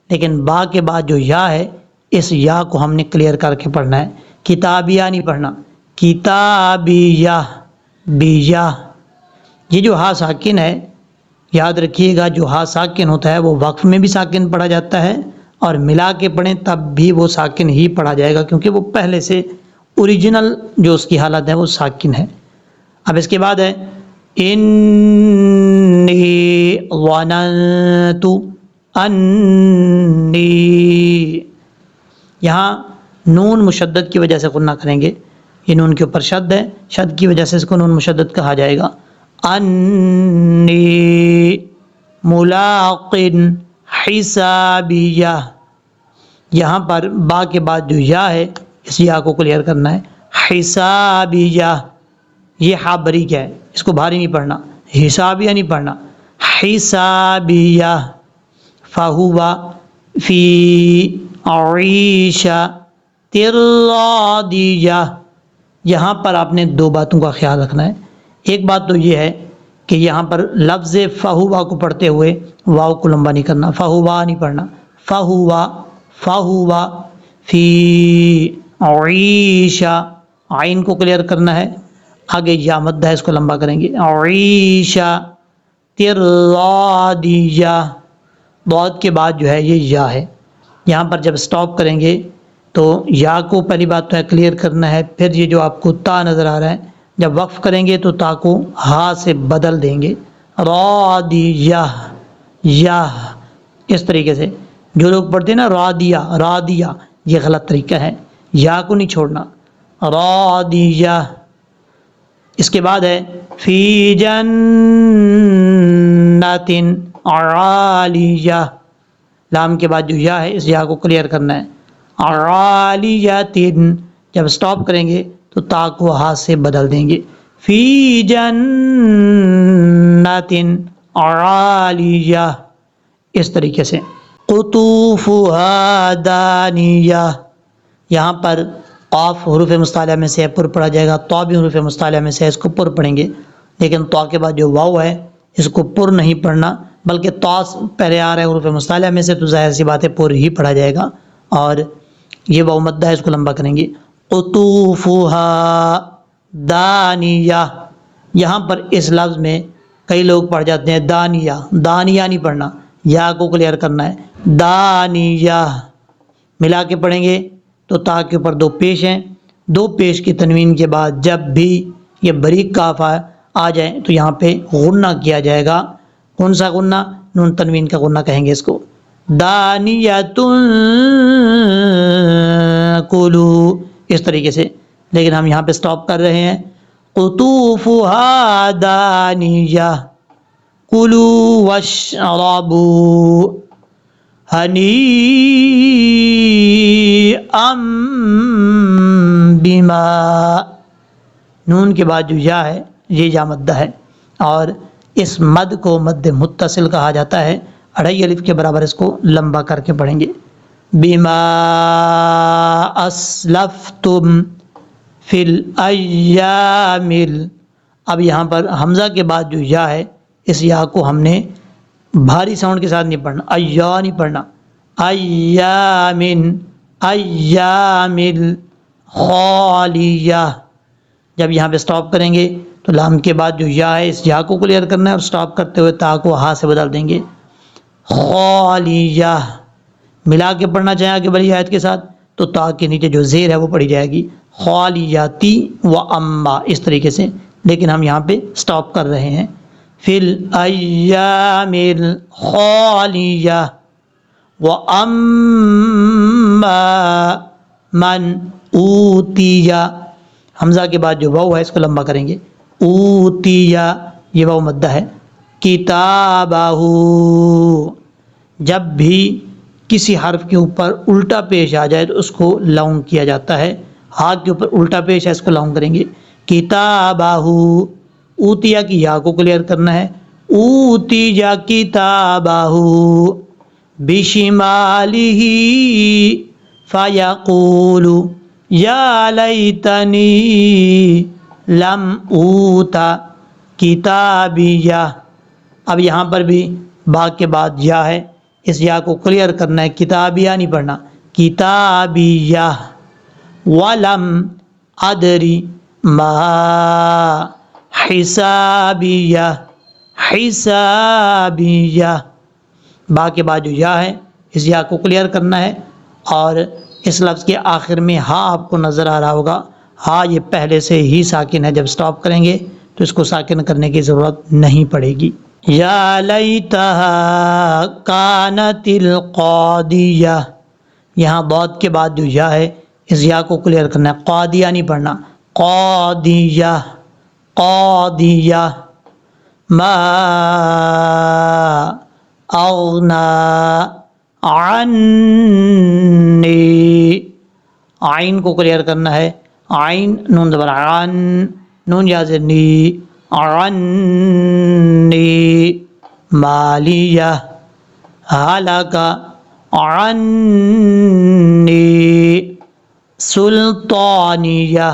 لیکن با کے بعد جو یا ہے اس یا کو ہم نے کلیئر کر کے پڑھنا ہے، کتابیہ نہیں پڑھنا، کتابیہ بیہ۔ یہ جو ہا ساکن ہے یاد رکھیے گا، جو ہا ساکن ہوتا ہے وہ وقف میں بھی ساکن پڑھا جاتا ہے اور ملا کے پڑھیں تب بھی وہ ساکن ہی پڑھا جائے گا، کیونکہ وہ پہلے سے اوریجنل جو اس کی حالت ہے وہ ساکن ہے۔ اب اس کے بعد ہے انی ظننت انی، یہاں نون مشدد کی وجہ سے غنہ کریں گے، یہ نون کے اوپر شد ہے، شد کی وجہ سے اس کو نون مشدد کہا جائے گا. انی ملاق حسابیہ، یہاں پر با کے بعد جو یا ہے اس یا کو کلیئر کرنا ہے. حسابیہ، یہ ہا بریک ہے، اس کو بھاری نہیں پڑھنا، حسابیہ نہیں پڑھنا، حسابیہ. فہوا فی عیشہ راضیہ، یہاں پر آپ نے دو باتوں کا خیال رکھنا ہے. ایک بات تو یہ ہے کہ یہاں پر لفظ فہوا کو پڑھتے ہوئے واو کو لمبا نہیں کرنا، فہوا نہیں پڑھنا، فہوا فہوا فی عیشہ، عین کو کلیئر کرنا ہے. آگے یا مد ہے، اس کو لمبا کریں گے. عیشہ راضیہ، ضاد کے بعد جو ہے یہ یا ہے. یہاں پر جب سٹاپ کریں گے تو یا کو پہلی بات تو ہے کلیئر کرنا ہے. پھر یہ جو آپ کو تا نظر آ رہا ہے، جب وقف کریں گے تو تا کو ہا سے بدل دیں گے. راضیہ، یا اس طریقے سے جو لوگ پڑھتے ہیں نا راضیہ راضیہ، یہ غلط طریقہ ہے، یا کو نہیں چھوڑنا. راضیہ. اس کے بعد ہے فی جنت عالیہ، لام کے بعد جو یا ہے اس یا کو کلیئر کرنا ہے. عالیۃ، جب سٹاپ کریں گے تو تا کو ہا سے بدل دیں گے. فی جنت عالیہ، اس طریقے سے. قطوفها دانیہ، یہاں پر قاف حروف مستعلیٰ میں سے ہے، پر پڑھا جائے گا. طا بھی حروف مستعلیٰ میں سے ہے، اس کو پر پڑھیں گے. لیکن طا کے بعد جو واو ہے اس کو پر نہیں پڑھنا، بلکہ طا پہلے آ رہا ہے حروف مستعلیٰ میں سے تو ظاہر سی بات ہے پر ہی پڑھا جائے گا. اور یہ واو مدہ ہے، اس کو لمبا کریں گے. قطوفها دانیہ، یہاں پر اس لفظ میں کئی لوگ پڑھ جاتے ہیں دانیہ، دانیہ نہیں پڑھنا، یا کو کلیئر کرنا ہے. دانیہ ملا کے پڑھیں گے تو تا کے اوپر دو پیش ہیں، دو پیش کی تنوین کے بعد جب بھی یہ بریک کاف آ جائیں تو یہاں پہ غنہ کیا جائے گا. کون سا غنہ؟ نون تنوین کا غنہ کہیں گے اس کو. دانیۃ کلو، اس طریقے سے. لیکن ہم یہاں پہ سٹاپ کر رہے ہیں. قطوفها دانیہ کلو واشربوا ہنیئا بما، نون کے بعد جو یا ہے یہ یا مدہ ہے، اور اس مد کو مد متصل کہا جاتا ہے. 2.5 الف کے برابر اس کو لمبا کر کے پڑھیں گے. بما اسلفتم فی الایام، اب یہاں پر حمزہ کے بعد جو یا ہے اس یا کو ہم نے بھاری ساؤنڈ کے ساتھ نہیں پڑھنا، ایا نہیں پڑھنا. ایامن، ایامل خالیہ. جب یہاں پہ سٹاپ کریں گے تو لام کے بعد جو یا ہے اس یا کو کلیئر کرنا ہے اور سٹاپ کرتے ہوئے تا کو ہا سے بدل دیں گے. خالیہ ملا کے پڑھنا چاہیں آگے بڑی آیت کے ساتھ تو تا کے نیچے جو زیر ہے وہ پڑھی جائے گی. خالیاتی و اما، اس طریقے سے. لیکن ہم یہاں پہ سٹاپ کر رہے ہیں. فی الایام الخالیہ و اما من اوتیہ، حمزہ کے بعد جو واو ہے اس کو لمبا کریں گے. اوتیہ، یہ واو مدہ ہے. کتابہ، جب بھی کسی حرف کے اوپر الٹا پیش آ جائے تو اس کو لونگ کیا جاتا ہے. ہا کے اوپر الٹا پیش ہے، اس کو لونگ کریں گے. کتابہ، اوتیہ کی یا کو کلیئر کرنا ہے. اوتیہ کتابہ بشمالہ فیقول یا لیتنی لم اوتا کتابیہ. اب یہاں پر بھی با کے بعد یا ہے، اس یا کو کلیئر کرنا ہے. کتابیہ نہیں پڑھنا، کتابیہ. ولم ادری ما حسابیہ، حسابیہ. با کے بعد جو یا ہے اس یا کو کلیئر کرنا ہے. اور اس لفظ کے آخر میں ہا آپ کو نظر آ رہا ہوگا، ہا یہ پہلے سے ہی ساکن ہے، جب سٹاپ کریں گے تو اس کو ساکن کرنے کی ضرورت نہیں پڑے گی. یا لیتہا کانت القاضیہ، یہاں ضاد کے بعد جو یا ہے اس یا کو کلیئر کرنا ہے، قادیہ نہیں پڑھنا، قادیہ قادیہ، ما اغنا عنی، عین کو کلیئر کرنا ہے، عین نون زبر عن، نون یا زیر نی، عنی، مالیہ، ہلاک عنی، سلطانیہ،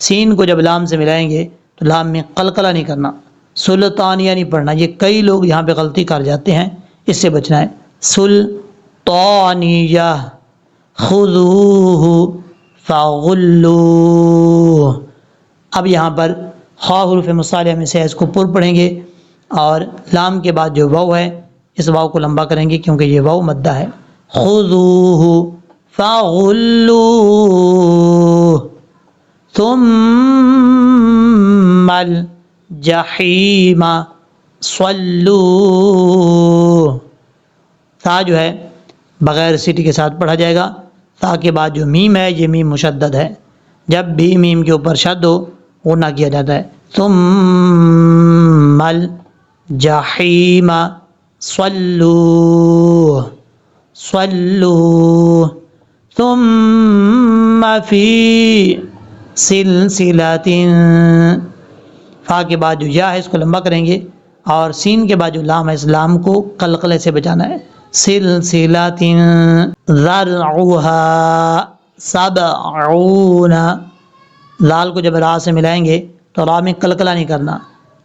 سین کو جب لام سے ملائیں گے تو لام میں قلقلہ نہیں کرنا، سلطانیہ نہیں پڑھنا، یہ کئی لوگ یہاں پہ غلطی کر جاتے ہیں، اس سے بچنا ہے، سلطانیہ، خذوہ فغلوہ۔ اب یہاں پر خا حروف مصالحہ میں سے ہے، اس کو پر پڑھیں گے اور لام کے بعد جو واو ہے اس واو کو لمبا کریں گے کیونکہ یہ واو مدہ ہے، خذوہ فغلوہ ثم الجحیم صلوہ۔ تا جو ہے بغیر سیٹی کے ساتھ پڑھا جائے گا، تا کے بعد جو میم ہے یہ میم مشدد ہے، جب بھی میم کے اوپر شد ہو غنہ کیا جاتا ہے، ثم الجحیم صلوہ صلوہ ثم فی سلسلۃ، فا کے بعد جو یا ہے اس کو لمبا کریں گے اور سین کے بعد جو لام ہے اس لام کو قلقلے سے بچانا ہے، سلسلۃ ذرعها سبعون، لال کو جب را سے ملائیں گے تو را میں قلقلہ نہیں کرنا،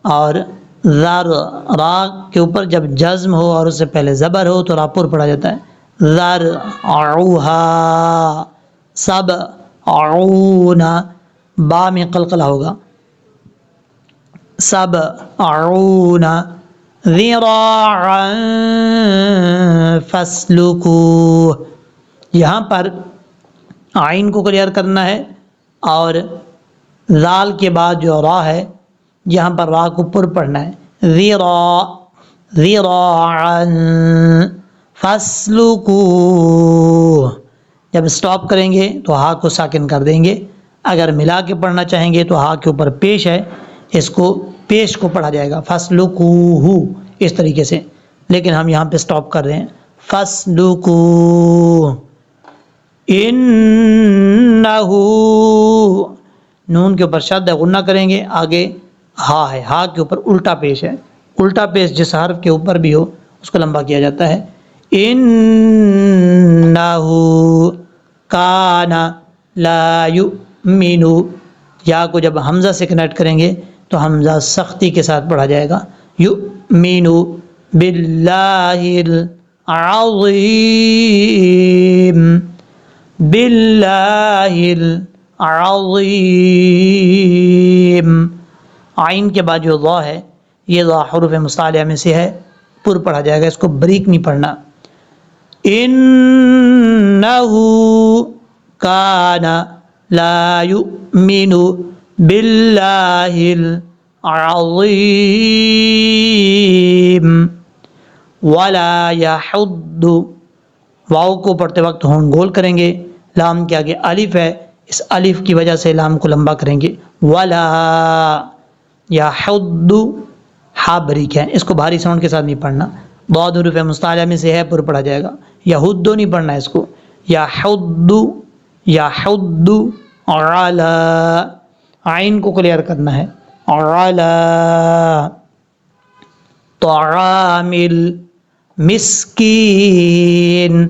اور را کے اوپر جب جزم ہو اور اس سے پہلے زبر ہو تو را پر پڑھا جاتا ہے، ذرعها سبعون، با میں قلقلہ ہوگا، سبعون ذراعا فاسلکوہ۔ یہاں پر عین کو کلیئر کرنا ہے اور ذال کے بعد جو را ہے یہاں پر را کو پر پڑھنا ہے، ذراعا فاسلکوہ۔ جب سٹاپ کریں گے تو ہا کو ساکن کر دیں گے، اگر ملا کے پڑھنا چاہیں گے تو ہا کے اوپر پیش ہے، اس کو پیش کو پڑھا جائے گا، فاسلکوہ اس طریقے سے، لیکن ہم یہاں پہ سٹاپ کر رہے ہیں، فاسلکوہ۔ انہ، نون کے اوپر شد ہے غنہ کریں گے، آگے ہا ہے، ہا کے اوپر الٹا پیش ہے، الٹا پیش جس حرف کے اوپر بھی ہو اس کو لمبا کیا جاتا ہے، انہ کان لا یؤمن، یا کو جب حمزہ سے کنیکٹ کریں گے تو حمزہ سختی کے ساتھ پڑھا جائے گا، یؤمن باللہ العظیم، باللہ العظیم۔ عین کے بعد جو ضا ہے یہ ضا حروف مصالحہ میں سے ہے، پر پڑھا جائے گا، اس کو بریک نہیں پڑھنا، انہ کان لا یؤمن باللہ العظیم ولا یحض، واو کو پڑھتے وقت ہون گول کریں گے، لام کے آگے الف ہے، اس الف کی وجہ سے لام کو لمبا کریں گے، ولا یحض، ہا بریک ہے، اس کو بھاری ساؤنڈ کے ساتھ نہیں پڑھنا، ضاد حروف مصالحہ میں سے ہے، پر پڑھا جائے گا، یحض نہیں پڑھنا ہے اس کو، یحض یحض علی، عین کو کلیئر کرنا ہے، علی طعام المسکین،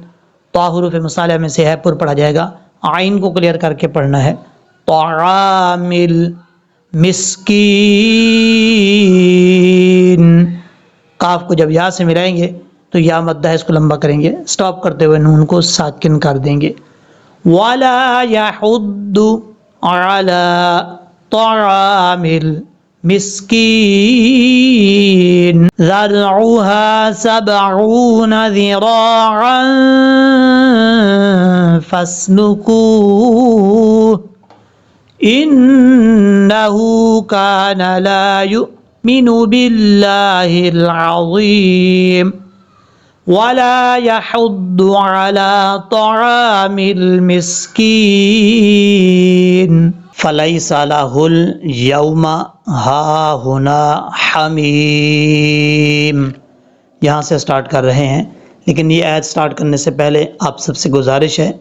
طا حروف مصالحہ میں سے ہے، پر پڑھا جائے گا، عین کو کلیئر کر کے پڑھنا ہے، طعام المسکین۔ قاف کو جب یا سے ملائیں گے تو یا مدہ ہے، اس کو لمبا کریں گے، سٹاپ کرتے ہوئے نون کو ساکن کر دیں گے، ولا یحض علی طعام المسکین ذرعها 70 ذراعا فاسلکوہ انہ کان لا یؤمن باللہ العظیم ولا يحض على طعام المسكين فليس له اليوم هاهنا حميم. یہاں سے سٹارٹ کر رہے ہیں، لیکن یہ آیت سٹارٹ کرنے سے پہلے آپ سب سے گزارش ہے،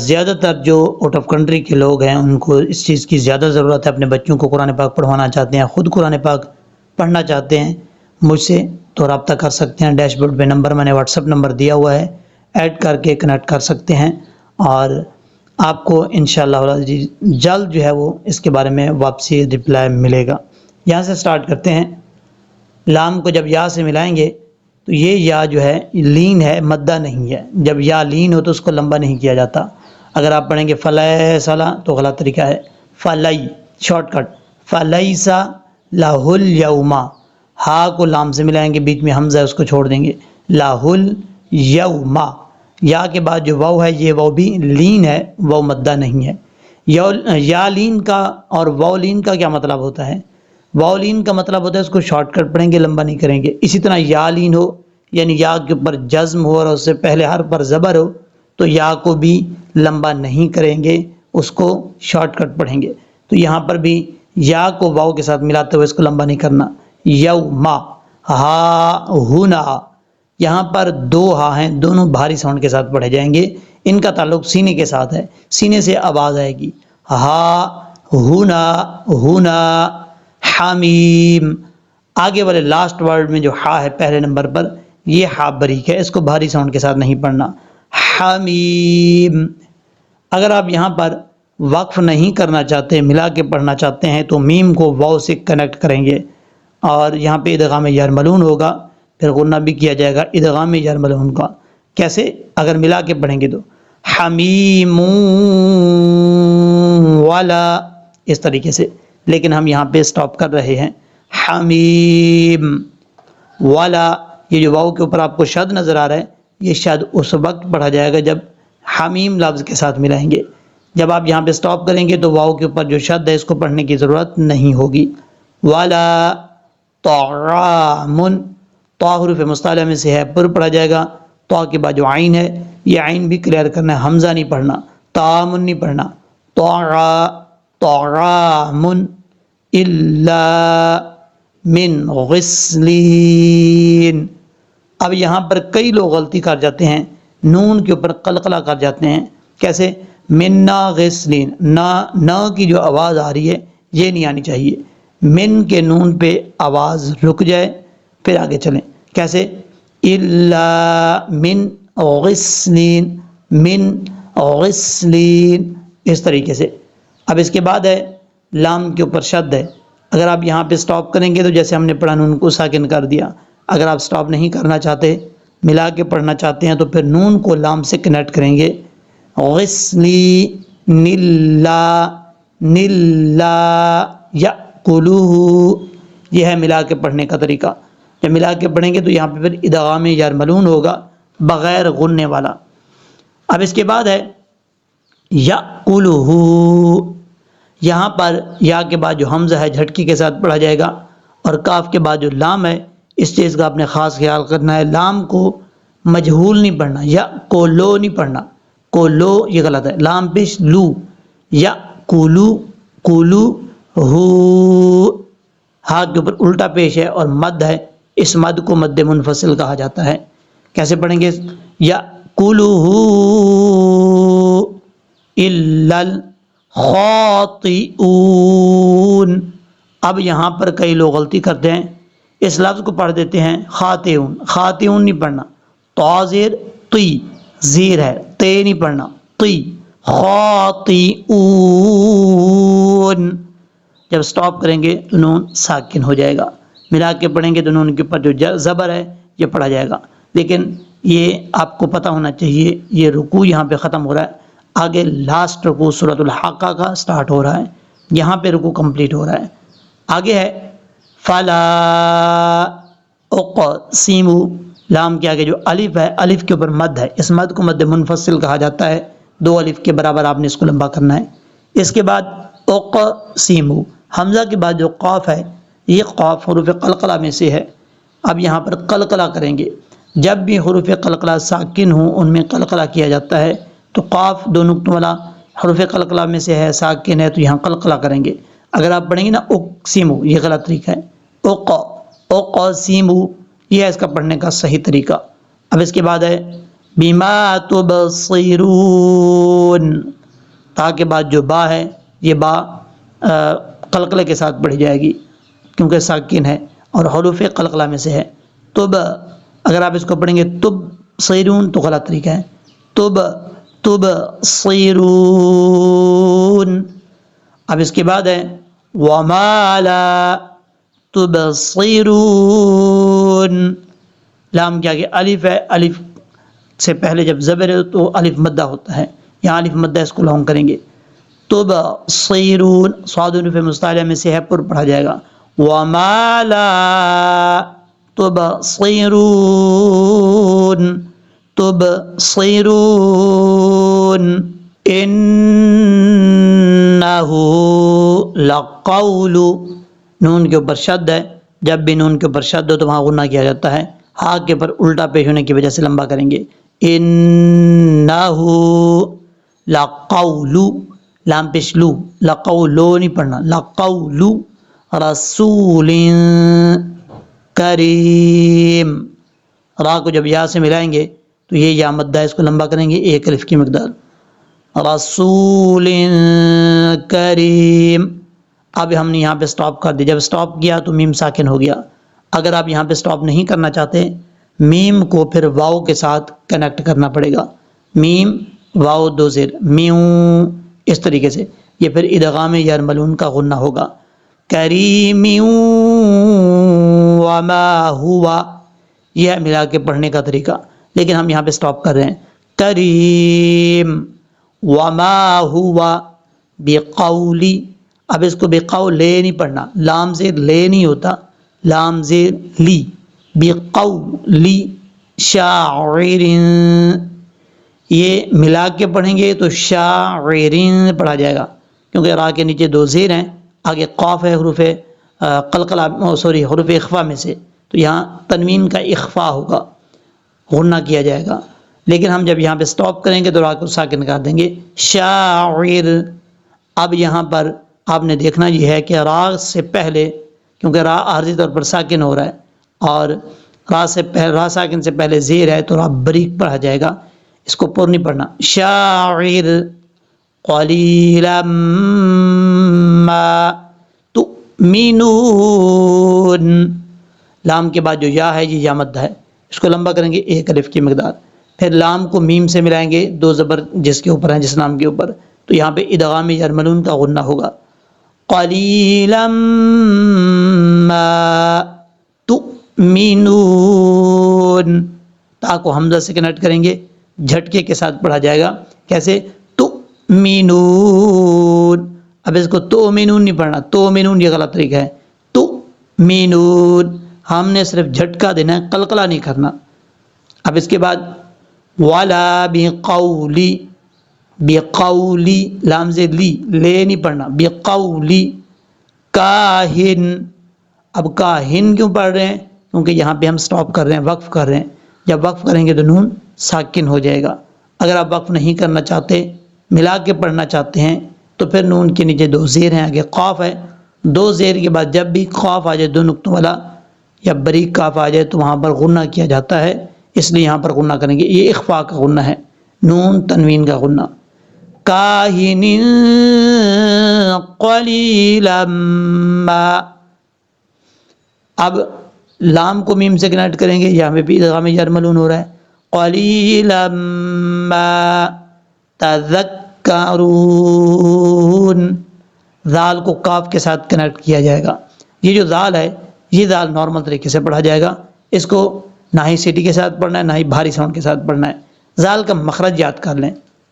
زیادہ تر جو آؤٹ آف کنٹری کے لوگ ہیں ان کو اس چیز کی زیادہ ضرورت ہے، اپنے بچوں کو قرآن پاک پڑھوانا چاہتے ہیں، خود قرآن پاک پڑھنا چاہتے ہیں، مجھ سے تو رابطہ کر سکتے ہیں. ڈیش بورڈ پہ نمبر میں نے واٹس ایپ نمبر دیا ہوا ہے، ایڈ کر کے کنیکٹ کر سکتے ہیں، اور آپ کو انشاءاللہ جلد جو ہے وہ اس کے بارے میں واپسی رپلائی ملے گا. یہاں سے سٹارٹ کرتے ہیں. لام کو جب یا سے ملائیں گے تو یہ یا جو ہے لین ہے، مدہ نہیں ہے. جب یا لین ہو تو اس کو لمبا نہیں کیا جاتا. اگر آپ پڑھیں گے فلیسا تو غلط طریقہ ہے. فلی شارٹ کٹ، فلیسا لہ الیوم، ہا کو لام سے ملائیں گے، بیچ میں حمزہ ہے اس کو چھوڑ دیں گے. لہ الیوم، یا کے بعد جو واو ہے یہ واو بھی لین ہے، واو مدہ نہیں ہے. یا لین کا اور واو لین کا کیا مطلب ہوتا ہے؟ واو لین کا مطلب ہوتا ہے اس کو شارٹ کٹ پڑھیں گے، لمبا نہیں کریں گے. اسی طرح یا لین ہو، یعنی یا کے اوپر جزم ہو اور اس سے پہلے حرف پر زبر ہو تو یا کو بھی لمبا نہیں کریں گے، اس کو شارٹ کٹ پڑھیں گے. تو یہاں پر بھی یا کو واو کے ساتھ ملاتے ہوئے اس کو لمبا نہیں کرنا. یوما، ہا ہونا، یہاں پر دو ہا ہیں، دونوں بھاری ساؤنڈ کے ساتھ پڑھے جائیں گے. ان کا تعلق سینے کے ساتھ ہے، سینے سے آواز آئے گی. ہا ہونا، ہونا، حمیم. آگے والے لاسٹ ورڈ میں جو ہا ہے پہلے نمبر پر، یہ ہا بریک ہے، اس کو بھاری ساؤنڈ کے ساتھ نہیں پڑھنا. حمیم. اگر آپ یہاں پر وقف نہیں کرنا چاہتے، ملا کے پڑھنا چاہتے ہیں تو میم کو واو سے کنیکٹ کریں گے، اور یہاں پہ ادغام یرملون ہوگا، پھر غنہ بھی کیا جائے گا ادغام یرملون کا. کیسے؟ اگر ملا کے پڑھیں گے تو حمیم والا، اس طریقے سے. لیکن ہم یہاں پہ سٹاپ کر رہے ہیں. حمیم والا، یہ جو واو کے اوپر آپ کو شد نظر آ رہا ہے، یہ شد اس وقت پڑھا جائے گا جب حمیم لفظ کے ساتھ ملائیں گے. جب آپ یہاں پہ سٹاپ کریں گے تو واو کے اوپر جو شد ہے اس کو پڑھنے کی ضرورت نہیں ہوگی. والا طعام، طا حروف مستعلیٰ میں سے ہے، پر پڑھا جائے گا. طا کے بعد جو عین ہے، یہ عین بھی کلیئر کرنا ہے، حمزہ نہیں پڑھنا، طعام نہیں پڑھنا. طعام الا من غسلین. اب یہاں پر کئی لوگ غلطی کر جاتے ہیں، نون کے اوپر قلقلہ کر جاتے ہیں. کیسے؟ منا غسلین، نا کی جو آواز آ رہی ہے یہ نہیں آنی چاہیے. من کے نون پہ آواز رک جائے پھر آگے چلیں. کیسے؟ الا من غسلین، من غسلین، اس طریقے سے. اب اس کے بعد ہے لام کے اوپر شد ہے. اگر آپ یہاں پہ سٹاپ کریں گے تو جیسے ہم نے پڑھا نون کو ساکن کر دیا. اگر آپ سٹاپ نہیں کرنا چاہتے، ملا کے پڑھنا چاہتے ہیں تو پھر نون کو لام سے کنیکٹ کریں گے. غسلی نلا، نلا یأکلہ، یہ ہے ملا کے پڑھنے کا طریقہ. جب ملا کے پڑھیں گے تو یہاں پہ پھر ادغام یرملون ہوگا بغیر غننے والا. اب اس کے بعد ہے یأکلہ. یہاں پر یا کے بعد جو حمزہ ہے جھٹکی کے ساتھ پڑھا جائے گا، اور کاف کے بعد جو لام ہے اس چیز کا آپ نے خاص خیال کرنا ہے. لام کو مجہول نہیں پڑھنا، یا کو لو نہیں پڑھنا، کو لو یہ غلط ہے. لام پیش لو، یا کولو، کولو ہو. ہاتھ کے اوپر الٹا پیش ہے اور مد ہے، اس مد کو مد منفصل کہا جاتا ہے. کیسے پڑھیں گے؟ یا کولو ہو الا خاطئون. اب یہاں پر کئی لوگ غلطی کرتے ہیں، اس لفظ کو پڑھ دیتے ہیں خاطئون. خاطئون نہیں پڑھنا، طازر تی، زیر ہے، تے نہیں پڑھنا، تی. خاطئون. جب سٹاپ کریں گے تو نون ساکن ہو جائے گا. ملا کے پڑھیں گے تو نون کے اوپر جو زبر ہے یہ پڑھا جائے گا. لیکن یہ آپ کو پتہ ہونا چاہیے یہ رکوع یہاں پہ ختم ہو رہا ہے، آگے لاسٹ رکوع سورۃ الحاقہ کا سٹارٹ ہو رہا ہے. یہاں پہ رکوع کمپلیٹ ہو رہا ہے. آگے ہے فلا اقسم. لام کے آگے جو الف ہے، الف کے اوپر مد ہے، اس مد کو مد منفصل کہا جاتا ہے. 2 الف کے برابر آپ نے اس کو لمبا کرنا ہے. اس کے بعد اقسم، حمزہ کے بعد جو قاف ہے یہ قاف حروف قلقلہ میں سے ہے. اب یہاں پر قلقلہ کریں گے. جب بھی حروف قلقلہ ساکن ہوں ان میں قلقلہ کیا جاتا ہے، تو قاف دو نقطوں والا حروف قلقلہ میں سے ہے، ساکن ہے، تو یہاں قلقلہ کریں گے۔ اگر آپ پڑھیں گے نا اقسمو، یہ غلط طریقہ ہے، اقسمو یہ ہے اس کا پڑھنے کا صحیح طریقہ۔ اب اس کے بعد ہے بما تبصرون، تا کے بعد جو با ہے یہ با قلقلے کے ساتھ پڑھی جائے گی کیونکہ ساکن ہے اور حروف قلقلہ میں سے ہے۔ تب اگر آپ اس کو پڑھیں گے تب صیرون تو غلط طریقہ ہے، تب صیرون۔ اب اس کے بعد ہے وما لا تبصرون، لام کیا کہ الف ہے، الف سے پہلے جب زبر ہے تو الف مدہ ہوتا ہے، یہاں الف مدہ اس کو لونگ کریں گے۔ تبصرون صاد حروف مستعلیہ میں سے ہے، پر پڑھا جائے گا۔ وما لا تبصرون، تبصرون، انہ لقول، نون کے اوپر شد ہے، جب بھی نون کے اوپر شد ہو تو وہاں غنہ کیا جاتا ہے، ہا کے اوپر الٹا پیش ہونے کی وجہ سے لمبا کریں گے۔ انہ لقول، لام پیش لو، لقولو نہیں پڑھنا، لقول رسول کریم، را کو جب یا سے ملائیں گے تو یہ یا مدہ اس کو لمبا کریں گے ایک الف کی مقدار، رسول کریم۔ اب ہم نے یہاں پہ سٹاپ کر دیا، جب سٹاپ کیا تو میم ساکن ہو گیا۔ اگر آپ یہاں پہ سٹاپ نہیں کرنا چاہتے، میم کو پھر واو کے ساتھ کنیکٹ کرنا پڑے گا، میم واو دو زیر، میوں، اس طریقے سے یہ پھر ادغام یرملون کا غنہ ہوگا۔ کریم وما ہوا، یہ ہے ملا کے پڑھنے کا طریقہ، لیکن ہم یہاں پہ سٹاپ کر رہے ہیں۔ کریم وما ہوا بقولی، اب اس کو بقول لے نہیں پڑھنا، لام زیر لے نہیں ہوتا، لام زیر لی، بقولی شاعر، یہ ملا کے پڑھیں گے تو شاعرین پڑھا جائے گا کیونکہ را کے نیچے دو زیر ہیں، آگے قاف ہے حروف قلقلہ حروف اخفا میں سے، تو یہاں تنوین کا اخفا ہوگا، غنہ کیا جائے گا، لیکن ہم جب یہاں پہ سٹاپ کریں گے تو را کو ساکن کر دیں گے، شاعر۔ اب یہاں پر آپ نے دیکھنا یہ ہے کہ را سے پہلے، کیونکہ را عارضی طور پر ساکن ہو رہا ہے اور را ساکن سے پہلے زیر ہے تو را بریک پڑھا جائے گا، اس کو پر نہیں پڑھنا، شاعر قلیلا ما تؤمنون، لام کے بعد جو یا ہے یہ یا مدہ ہے، اس کو لمبا کریں گے ایک الف کی مقدار، پھر لام کو میم سے ملائیں گے، دو زبر جس کے اوپر ہیں جس نام کے اوپر، تو یہاں پہ ادغام یرملون کا غنہ ہوگا، قلیلا ما تؤمنون، تا کو حمزہ سے کنیکٹ کریں گے، جھٹکے کے ساتھ پڑھا جائے گا، کیسے؟ تؤمنون، اب اس کو تؤمنون نہیں پڑھنا، تؤمنون یہ غلط طریقہ ہے، تؤمنون، ہم نے صرف جھٹکا دینا ہے، قلقلہ نہیں کرنا۔ اب اس کے بعد ولا بقولی، بقولی لام زید لی، لے نہیں پڑھنا، بقولی کاہن، اب کاہن کیوں پڑھ رہے ہیں؟ کیونکہ یہاں پہ ہم سٹاپ کر رہے ہیں، وقف کر رہے ہیں، جب وقف کریں گے تو نون ساکن ہو جائے گا۔ اگر آپ وقف نہیں کرنا چاہتے، ملا کے پڑھنا چاہتے ہیں تو پھر نون کے نیچے دو زیر ہیں، آگے قاف ہے، دو زیر کے بعد جب بھی قاف آ جائے دو نقطوں والا یا بریک کاف آ جائے تو وہاں پر غنہ کیا جاتا ہے، اس لیے یہاں پر غنہ کریں گے، یہ اخفا کا غنہ ہے، نون تنوین کا غنہ۔ کاہن قلیلا ما، اب لام کو میم سے کنیکٹ کریں گے، یہاں پہ بھی ادغام یرملون ہو رہا ہے، قلیلا ما تذکرون، ذال کو کاف کے ساتھ کنیکٹ کیا جائے گا، یہ جو ذال ہے یہ ذال نارمل طریقے سے پڑھا جائے گا، اس کو نہ ہی سیٹی کے ساتھ پڑھنا ہے نہ ہی بھاری ساؤنڈ کے ساتھ پڑھنا ہے۔ ذال کا مخرج یاد کر لیں،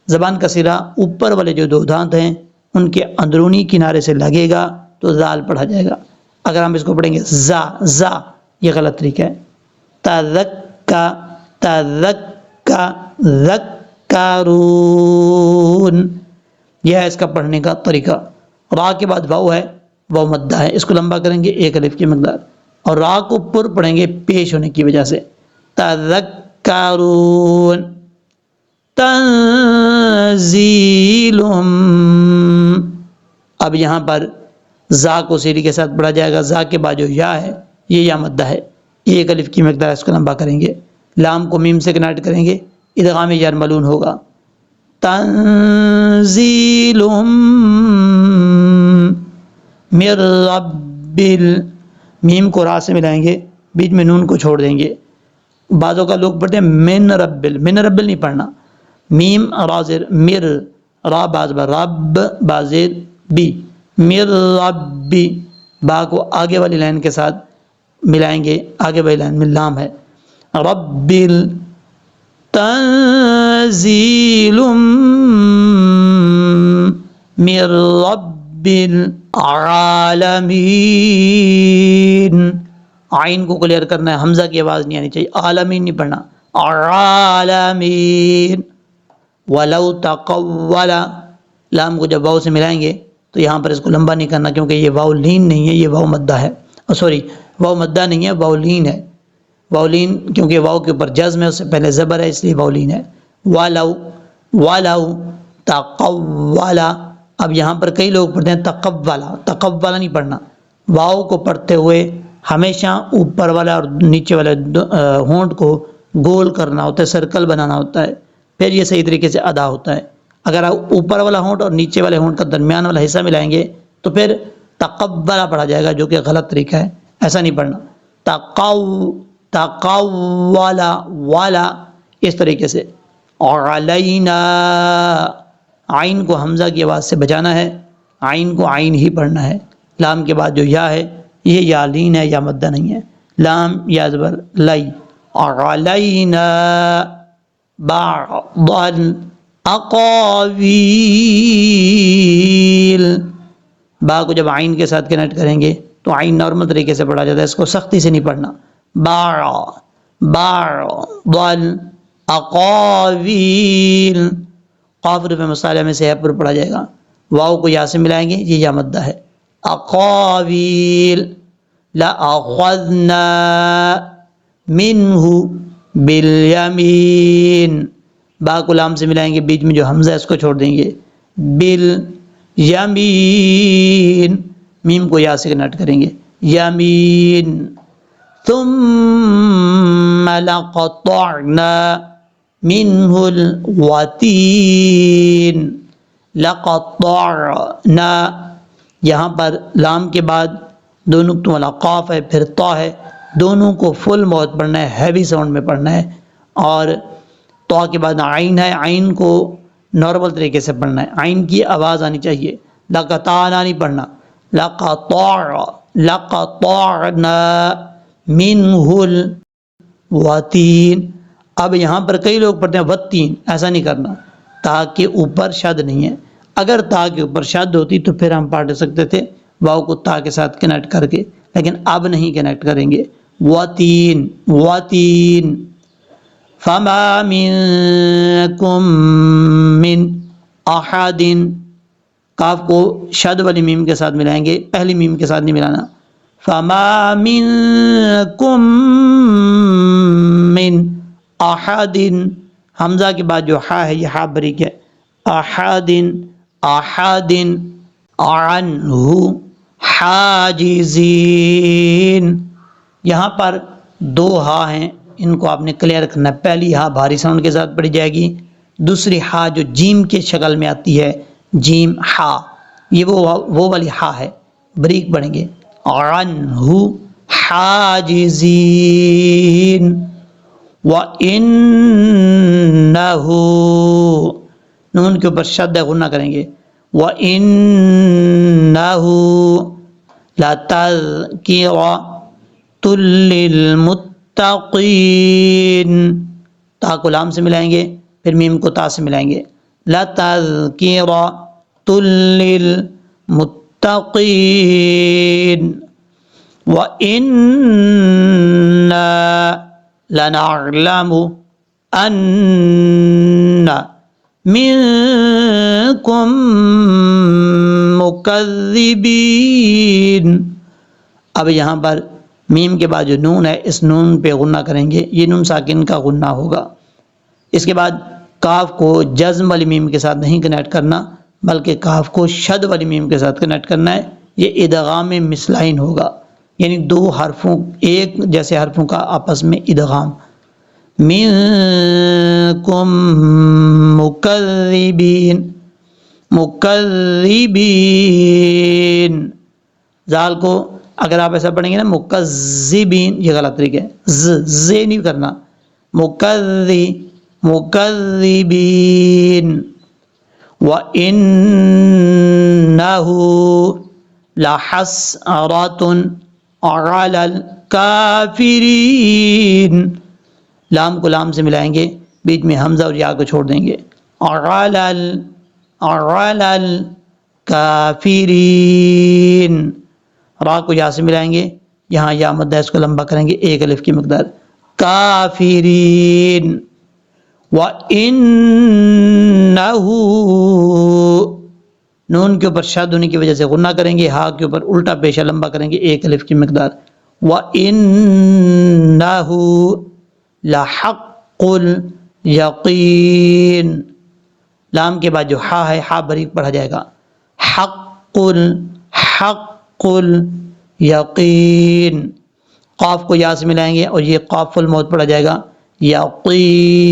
زبان کا سرا اوپر والے جو دو دانت ہیں ان کے اندرونی کنارے سے لگے گا تو ذال پڑھا جائے گا، اگر ہم اس کو پڑھیں گے زا زا یہ غلط طریقہ ہے، تذکا تذکا ذکرون، یہ ہے اس کا پڑھنے کا طریقہ۔ را کے بعد واو ہے، واو مدہ ہے، اس کو لمبا کریں گے ایک الف کی مقدار، اور را کو پر پڑھیں گے پیش ہونے کی وجہ سے، تذکرون تنزیل، اب یہاں پر زا کو سیری کے ساتھ پڑھا جائے گا، زا کے بعد جو یا ہے یہ یا مدہ ہے، یہ ایک الف کی مقدار اس کو لمبا کریں گے، لام کو میم سے کنیکٹ کریں گے، ادغام یرملون ہوگا، تنزیل من رب میم کو را سے ملائیں گے، بیچ میں نون کو چھوڑ دیں گے، بعضوں کا لوگ پڑھتے ہیں من ربل، من ربل نہیں پڑھنا، میم رازر مر، را باز بر رب بازر بی، مر ربی، با کو آگے والی لائن کے ساتھ ملائیں گے، آگے والی لائن میں لام ہے، ربل تنزیل من رب العالمین، عین کو کلیئر کرنا ہے، حمزہ کی آواز نہیں آنی چاہیے، عالمین نہیں پڑھنا، عالمین، ولو تقول، لام کو جب واو سے ملائیں گے تو یہاں پر اس کو لمبا نہیں کرنا کیونکہ یہ واو لین نہیں ہے، یہ واو مدہ ہے، سوری واو مدہ نہیں ہے، واو لین ہے، واو لین کیونکہ واو کے اوپر جزم ہے، اس سے پہلے زبر ہے، اس لیے واو لین ہے، ولو تقول، اب یہاں پر کئی لوگ پڑھتے ہیں تقولا، تقولا نہیں پڑھنا، واو کو پڑھتے ہوئے ہمیشہ اوپر والا اور نیچے والے ہونٹ کو گول کرنا ہوتا ہے، سرکل بنانا ہوتا ہے، پھر یہ صحیح طریقے سے ادا ہوتا ہے۔ اگر آپ اوپر والا ہونٹ اور نیچے والے ہونٹ کا درمیان والا حصہ ملائیں گے تو پھر تقبلا پڑھا جائے گا، جو کہ غلط طریقہ ہے، ایسا نہیں پڑھنا، تقولا والا اس طریقے سے، اور علینا، عین کو حمزہ کی آواز سے بجانا ہے، عین کو عین ہی پڑھنا ہے، لام کے بعد جو یا ہے یہ یا لین ہے، یا مدہ نہیں ہے، لام یا زبر لی، اور علینا بعض الاقاویل، با کو جب عین کے ساتھ کنیکٹ کریں گے تو عین نارمل طریقے سے پڑھا جاتا ہے، اس کو سختی سے نہیں پڑھنا، بعض الاقاویل، قاف رفع مصالح میں سے ہے پر پڑھا جائے گا، واو کو یا سے ملائیں گے، یہ یا مدہ ہے، اقاویل، لأخذنا منہ بالیمین، با کو لام سے ملائیں گے، بیچ میں جو حمزہ ہے اس کو چھوڑ دیں گے، بالیمین، میم کو یا سے کنیکٹ کریں گے، یمین، ثم لقطعنا منہ الوتین، لقطعنا، یہاں پر لام کے بعد دو نقطوں والا قاف ہے، پھر طا ہے، دونوں کو فل موت پڑھنا ہے، ہیوی ساؤنڈ میں پڑھنا ہے، اور طا کے بعد عین ہے، عین کو نارمل طریقے سے پڑھنا ہے، عین کی آواز آنی چاہیے، لقطعنا نہیں پڑھنا، لقطعنا منہ الوتین، اب یہاں پر کئی لوگ پڑھتے ہیں وتین، ایسا نہیں کرنا، تا کے اوپر شد نہیں ہے، اگر تا کے اوپر شد ہوتی تو پھر ہم پڑھ سکتے تھے واو کو تا کے ساتھ کنیکٹ کر کے، لیکن اب نہیں کنیکٹ کریں گے، وتین، وتین، فما منکم من احد، کاف کو شد والی میم کے ساتھ ملائیں گے، پہلی میم کے ساتھ نہیں ملانا، فما منکم من احد، حمزہ کے بعد جو ہا ہے یہ ہا بریک ہے، احد، احد، عنہ حاجزین، یہاں پر دو ہا ہیں، ان کو آپ نے کلیئر کرنا ہے، پہلی ہا بھاری ساؤنڈ کے ساتھ پڑھی جائے گی، دوسری ہا جو جیم کے شکل میں آتی ہے، جیم ہا، یہ وہ والی ہا ہے، بریک پڑھیں گے، عنہ حاجزین، وَإِنَّهُ، نون کے اوپر شد غنہ کریں گے، وَإِنَّهُ لَتَذْكِرَةٌ لِّلْمُتَّقِينَ، تا کو لام سے ملائیں گے، پھر میم کو تا سے ملائیں گے، لَتَذْكِرَةٌ لِّلْمُتَّقِينَ، وَإِنَّا لَنَعْلَمُ أَنَّ مِنكُم مُكَذِّبِينَ، اب یہاں پر میم کے بعد جو نون ہے اس نون پہ غنہ کریں گے، یہ نون ساکن کا غنہ ہوگا۔ اس کے بعد کاف کو جزم والی میم کے ساتھ نہیں کنیکٹ کرنا بلکہ کاف کو شد والی میم کے ساتھ کنیکٹ کرنا ہے، یہ ادغام مثلین ہوگا، یعنی دو حرفوں ایک جیسے حرفوں کا آپس میں ادغام۔ منکم مکذبین، مکذبین، زال کو اگر آپ ایسا پڑھیں گے نا مکذبین، یہ غلط طریقہ ہے، زے نہیں کرنا، مکذبین، وَإِنَّهُ لَحَسْرَةٌ عَلَى الْكَافِرِينَ، لام کو لام سے ملائیں گے، بیچ میں حمزہ اور یا کو چھوڑ دیں گے، عَلَى الْكَافِرِينَ، را کو یا سے ملائیں گے، یہاں یا مد ہے اس کو لمبا کریں گے ایک الف کی مقدار، کافرین، وَإِنَّهُ، نون کے اوپر شد ہونے کی وجہ سے غنہ کریں گے، ہا کے اوپر الٹا پیشہ لمبا کریں گے ایک الف کی مقدار، وَإِنَّهُ لَحَقُّ الْيَقِينَ، لام کے بعد جو ہا ہے ہا بریک پڑھا جائے گا، حق الیقین، قاف کو یا سے ملائیں گے اور یہ قاف الموت پڑھا جائے گا، یقین،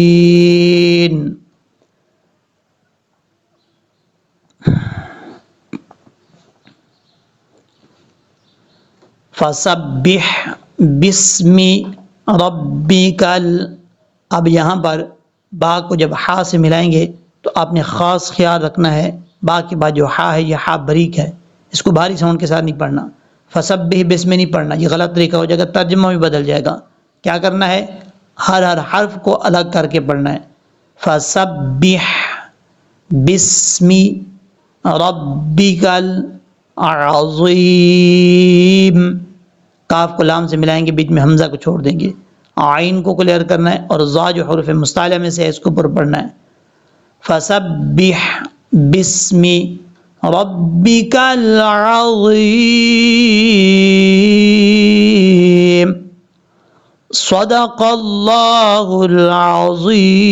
فسبح بسم ربک اب یہاں پر با کو جب ہا سے ملائیں گے تو آپ نے خاص خیال رکھنا ہے، با کے بعد جو ہا ہے یہ ہا بریک ہے، اس کو بھاری ساؤنڈ کے ساتھ نہیں پڑھنا، فسبح بسم نہیں پڑھنا، یہ غلط طریقہ ہو جائے گا، ترجمہ بھی بدل جائے گا۔ کیا کرنا ہے؟ ہر حرف کو الگ کر کے پڑھنا ہے، فسبح بسم ربک العظیم، کاف کو لام سے ملائیں گے، بیچ میں حمزہ کو چھوڑ دیں گے، عین کو کلیئر کرنا ہے اور ضا جو حروف مستعلیٰ میں سے ہے اس کو پر پڑھنا ہے، فسبح بسم ربک العظیم، صدق اللہ العظیم۔